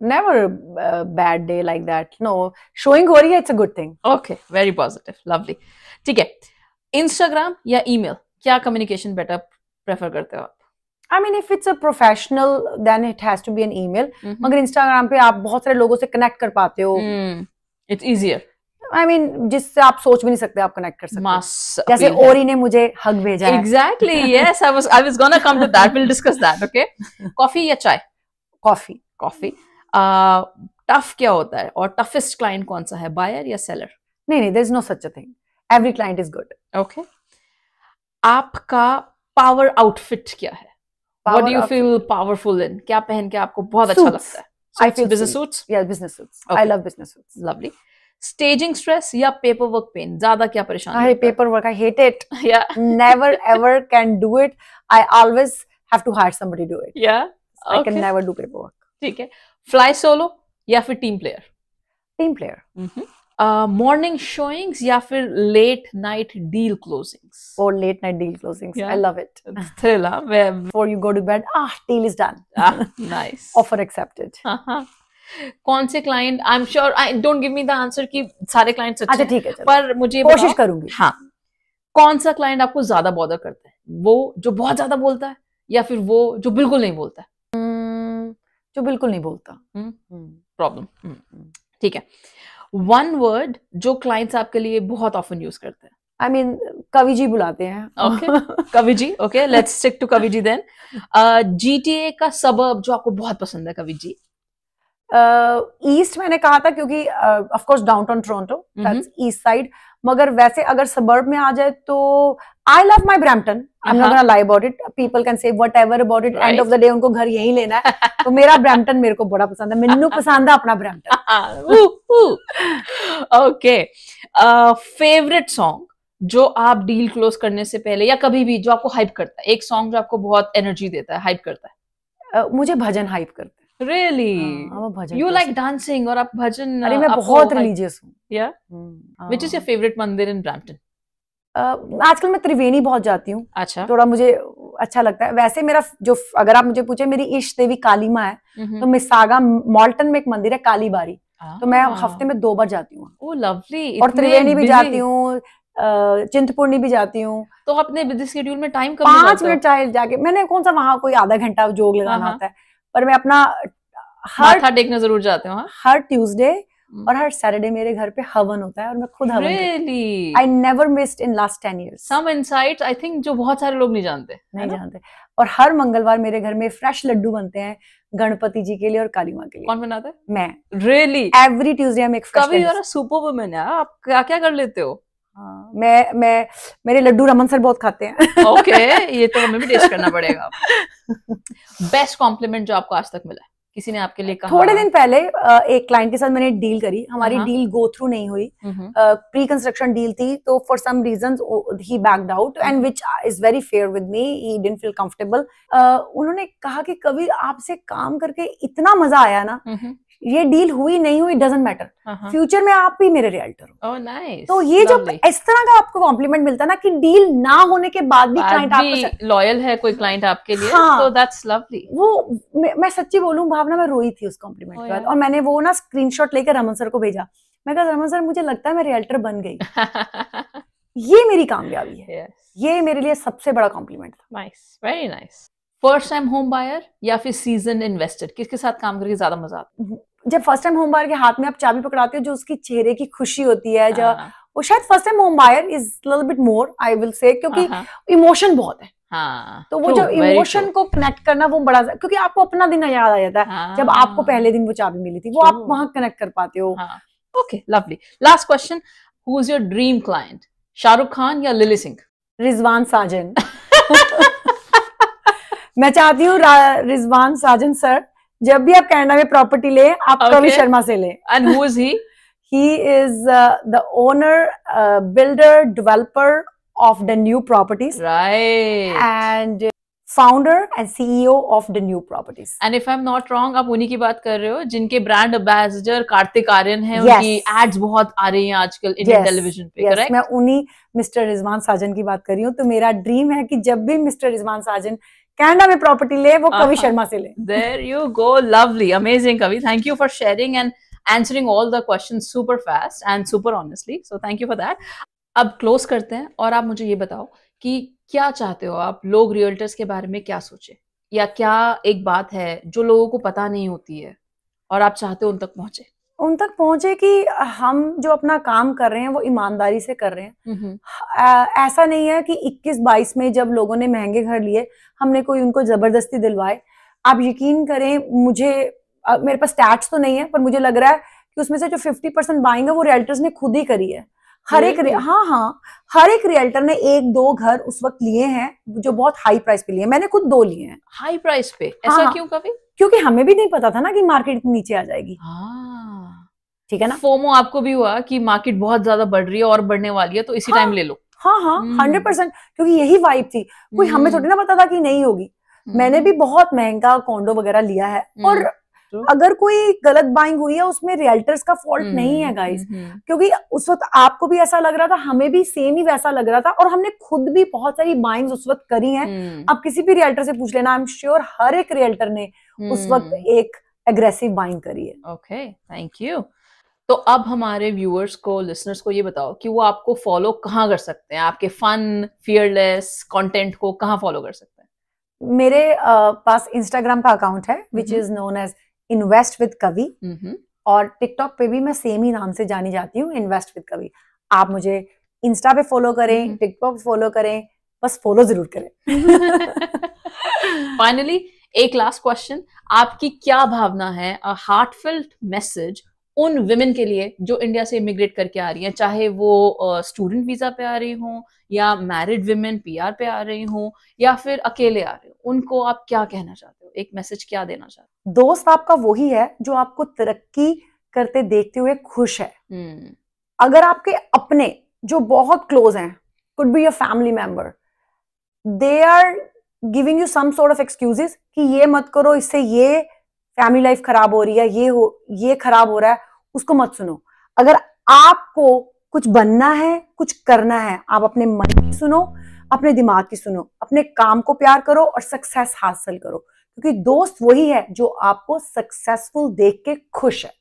never bad day like that. No, showing हो रही है, it's a good thing. Okay, very positive, lovely. ठीक है, इंस्टाग्राम या ईमेल, क्या कम्युनिकेशन बेटर प्रेफर करते हो आप? I mean, if it's a professional, then it has to be an email. मगर इंस्टाग्राम पे आप बहुत सारे लोगों से कनेक्ट कर पाते हो. It's easier. I mean, जिससे आप सोच भी नहीं सकते आप कनेक्ट कर सकते हो. जैसे ओरी ने मुझे हग भेजा है. Exactly. Yes, I was gonna come to that. We'll discuss that. Okay. Coffee या चाय? कॉफी. कॉफी. टफ क्या होता है और टफेस्ट क्लाइंट कौन सा है, बायर या सेलर? नहीं, there is no such a thing. Every client is good. Okay. आपका पावर आउटफिट क्या है? What do you feel powerful in? क्या पहन के आपको बहुत अच्छा लगता है? I feel business suits? Yeah, business suits. Okay. I love business suits. Lovely. Staging stress या paperwork pain? ज्यादा क्या परेशान? Paperwork, I hate it. Yeah. Never ever can do it. I always have to hire somebody to do it. Yeah. I can never do paperwork. ठीक है. Fly solo या फिर team player? Team player. Morning showings या फिर late night deal closings? Or late night deal closings. Yeah. I love it. Thrill, where before you go to bed, deal is done. Nice. Offer accepted. कौन से client, I am sure, don't give me the answer कि सारे clients अच्छे हैं, ठीक है, पर मुझे कोशिश करूंगी. हाँ, कौन सा क्लाइंट आपको ज्यादा बॉदर करता है? वो जो बहुत ज्यादा बोलता है या फिर वो जो बिल्कुल नहीं बोलता है? जो बिल्कुल नहीं बोलता. प्रॉब्लम. ठीक है. वन वर्ड जो क्लाइंट्स आपके लिए बहुत ऑफन यूज करते हैं? I mean, कवि जी बुलाते हैं. Okay. कवि जी. Okay, let's stick to कवि जी then. GTA का सबर्ब जो आपको बहुत पसंद है कवि जी? ईस्ट मैंने कहा था क्योंकि of course downtown Toronto, that's east side. मगर वैसे अगर सबर्ब में आ जाए तो I love my Brampton. I am not gonna lie about it. People can say whatever about it. End of the day उनको घर यही लेना है. तो मेरा ब्रैम्पटन मेरे को बड़ा पसंद है. मैनू पसंद है अपना ब्रैम्पटन. ओके. फेवरेट सॉन्ग जो आप डील क्लोज करने से पहले या कभी भी जो आपको हाइप करता है? एक सॉन्ग जो आपको बहुत एनर्जी देता है, हाइप करता है? मुझे भजन हाइप करते हैं. Really? You like dancing और आप भजन? अरे मैं बहुत रिलीजियस हूँ. Yeah. Which is your favorite मंदिर in Brampton? आजकल मैं त्रिवेणी बहुत जाती हूँ. अच्छा. थोड़ा मुझे अच्छा लगता है. वैसे मेरा जो, अगर आप मुझे पूछे, मेरी इष्ट देवी काली माँ है. तो मिसागा मॉल्टन में एक मंदिर है काली बारी. तो मैं हफ्ते में 2 बार जाती हूँ. Oh lovely. और त्रिवेणी भी जाती हूँ, चिंतपूर्णी भी जाती हूँ. तो अपने बिजी शेड्यूल में टाइम कब 5 मिनट चाहे जाके, मैंने कौन सा वहाँ कोई आधा घंटा जोग लगाना होता है. पर मैं अपना माथा टेकने जरूर जाते हो. हर ट्यूसडे और हर सैटरडे मेरे घर पे हवन होता है और मैं खुद हवन. Really? I never missed in last 10 years. Some insights I think जो बहुत सारे लोग नहीं जानते. और हर मंगलवार मेरे घर में फ्रेश लड्डू बनते हैं गणपति जी के लिए और काली माँ के लिए. कौन बनाता है? मैं. Really? Every Tuesday हम एक फ्रेश. कभी यार सुपर वुमन है आप, क्या क्या कर लेते हो? मैं मेरे लड्डू रमन सर बहुत खाते हैं. ओके, ये तो हमें भी टेस्ट करना पड़ेगा. बेस्ट कॉम्प्लीमेंट जो आपको आज तक मिला है, किसी ने आपके लिए कहा? थोड़े दिन पहले एक क्लाइंट के साथ मैंने डील करी. हमारी डील गो थ्रू नहीं हुई. प्री कंस्ट्रक्शन डील थी, तो for some reasons he backed out and which is very fair with me. He didn't feel comfortable. उन्होंने कहा कि कभी आपसे काम करके इतना मजा आया ना, ये डील हुई नहीं हुई डजंट मैटर, फ्यूचर में आप भी मेरे रियल्टर हो. नाइस. तो ये जब इस तरह का आपको कॉम्प्लीमेंट मिलता है ना कि डील ना होने के बाद भी क्लाइंट आपको लॉयल है, कोई क्लाइंट आपके लिए, तो दैट्स लवली. वो मैं सच्ची बोलूं भावना, मैं रोई थी उस कॉम्प्लीमेंट के बाद. और मैंने वो ना स्क्रीनशॉट लेकर रमन सर को भेजा. मैं कहा रमन सर मुझे लगता है मैं रियल्टर बन गई. ये मेरी कामयाबी है. ये मेरे लिए सबसे बड़ा कॉम्प्लीमेंट था. Nice, very nice. First time home buyer या फिर सीजन इन्वेस्टर, किसके साथ काम करके ज्यादा मजा आता है? जब फर्स्ट टाइम होम बायर के हाथ में आप चाबी पकड़ाते हो, जो उसकी चेहरे की खुशी होती है, जो वो शायद first time home buyer is little bit more I will say, क्योंकि इमोशन बहुत है. तो वो जो इमोशन को कनेक्ट करना वो बड़ा, क्योंकि आपको अपना दिन याद आ जाता है जब आपको पहले दिन वो चाबी मिली थी, वो आप वहां कनेक्ट कर पाते हो. Okay, lovely. Last question, who is your dream client, Shahrukh Khan या लिली सिंह? रिजवान साजन. मैं चाहती हूँ रिजवान साजन सर, जब भी आप कनाडा में प्रॉपर्टी ले, आप कवि शर्मा से ले. And who is he? He is the owner, builder, developer of the new properties. Right. And founder and CEO of the new properties. And if I'm not wrong, आप उन्हीं की बात कर रहे हो जिनके ब्रांड एम्बेसडर कार्तिक आर्यन हैं. उनकी एड्स बहुत आ रही हैं आजकल इंडियन टेलीविजन पे. करेक्ट? मैं उन्हीं मिस्टर रिजवान साजन की बात कर रही हूँ. तो मेरा ड्रीम है कि जब भी मिस्टर रिजवान साजन कनाडा में प्रॉपर्टी ले, वो कवि शर्मा से ले. There you go, lovely, amazing कवि. Thank you for sharing and answering all the questions super fast and super honestly. So thank you for that. अब क्लोज करते हैं और आप मुझे ये बताओ कि क्या चाहते हो आप, लोग रियल्टर्स के बारे में क्या सोचे, या क्या एक बात है जो लोगों को पता नहीं होती है और आप चाहते हो उन तक पहुंचे? उन तक पहुंचे कि हम जो अपना काम कर रहे हैं वो ईमानदारी से कर रहे हैं। ऐसा नहीं है कि 21-22 में जब लोगों ने महंगे घर लिए हमने कोई उनको जबरदस्ती दिलवाए। आप यकीन करें, मुझे मेरे पास स्टैट्स तो नहीं है, पर मुझे लग रहा है कि उसमें से जो 50% बाइंग है वो रियल्टर्स ने खुद ही करी है। हर एक रियल्टर ने 1-2 घर उस वक्त लिए हैं जो बहुत हाई प्राइस पे लिए। मैंने खुद 2 लिए हैं हाई प्राइस पे। ऐसा क्यों कभी? क्योंकि हमें भी नहीं पता था ना कि मार्केट इतनी नीचे आ जाएगी। ठीक है ना। फोमो आपको भी हुआ कि मार्केट बहुत ज्यादा बढ़ रही है और बढ़ने वाली है तो इसी टाइम ले लो? हाँ 100%, क्योंकि यही वाइब थी। कोई हमें थोड़ी ना पता था कि नहीं होगी। मैंने भी बहुत महंगा कॉन्डो वगैरह लिया है, और अगर कोई गलत बाइंग हुई है उसमें रियल्टर्स का फॉल्ट नहीं है गाइस, क्योंकि उस वक्त आपको भी ऐसा लग रहा था, हमें भी सेम ही वैसा लग रहा था, और हमने खुद भी बहुत सारी बाइंग्स उस वक्त करी हैं। आप किसी भी रियल्टर से पूछ लेना, आई एम श्योर हर एक रियल्टर ने उस वक्त एक एग्रेसिव बाइंग करी है। Okay, thank you. तो अब हमारे व्यूअर्स को, लिसनर्स को ये बताओ कि वो आपको फॉलो कहाँ कर सकते हैं, आपके फन फियरलेस कंटेंट को कहाँ फॉलो कर सकते हैं? मेरे पास इंस्टाग्राम का अकाउंट है which is known as invest with Kavi, और टिकटॉक पे भी मैं सेम ही नाम से जानी जाती हूँ, इन्वेस्ट विद कवि। आप मुझे इंस्टा पे फॉलो करें, टिकटॉक पे फॉलो करें, बस फॉलो जरूर करें। फाइनली एक लास्ट क्वेश्चन, आपकी क्या भावना है, अ हार्टफेल्ट मैसेज उन विमेन के लिए जो इंडिया से इमिग्रेट करके आ रही हैं, चाहे वो स्टूडेंट वीजा पे आ रही हो, या मैरिड विमेन पीआर पे आ रही हो, या फिर अकेले आ रहे हो, उनको आप क्या कहना चाहते हो, एक मैसेज क्या देना चाहते हो? दोस्त आपका वही है जो आपको तरक्की करते देखते हुए खुश है। अगर आपके अपने जो बहुत क्लोज हैं, could be your family member, they are giving you some sort of excuses कि ये मत करो, इससे ये फैमिली लाइफ खराब हो रही है, ये खराब हो रहा है, उसको मत सुनो। अगर आपको कुछ बनना है, कुछ करना है, आप अपने मन की सुनो, अपने दिमाग की सुनो, अपने काम को प्यार करो और सक्सेस हासिल करो, क्योंकि दोस्त वही है जो आपको सक्सेसफुल देख के खुश है।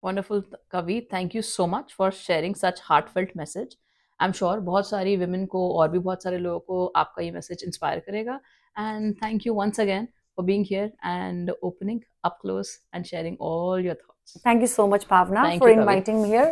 वंडरफुल कवि, thank you so much for sharing such heartfelt message. I am sure बहुत सारी विमेन को और भी बहुत सारे लोगों को आपका ये मैसेज इंस्पायर करेगा। And thank you once again for being here and opening up close and sharing all your thoughts. Thank you so much, Bhavna, for inviting me here.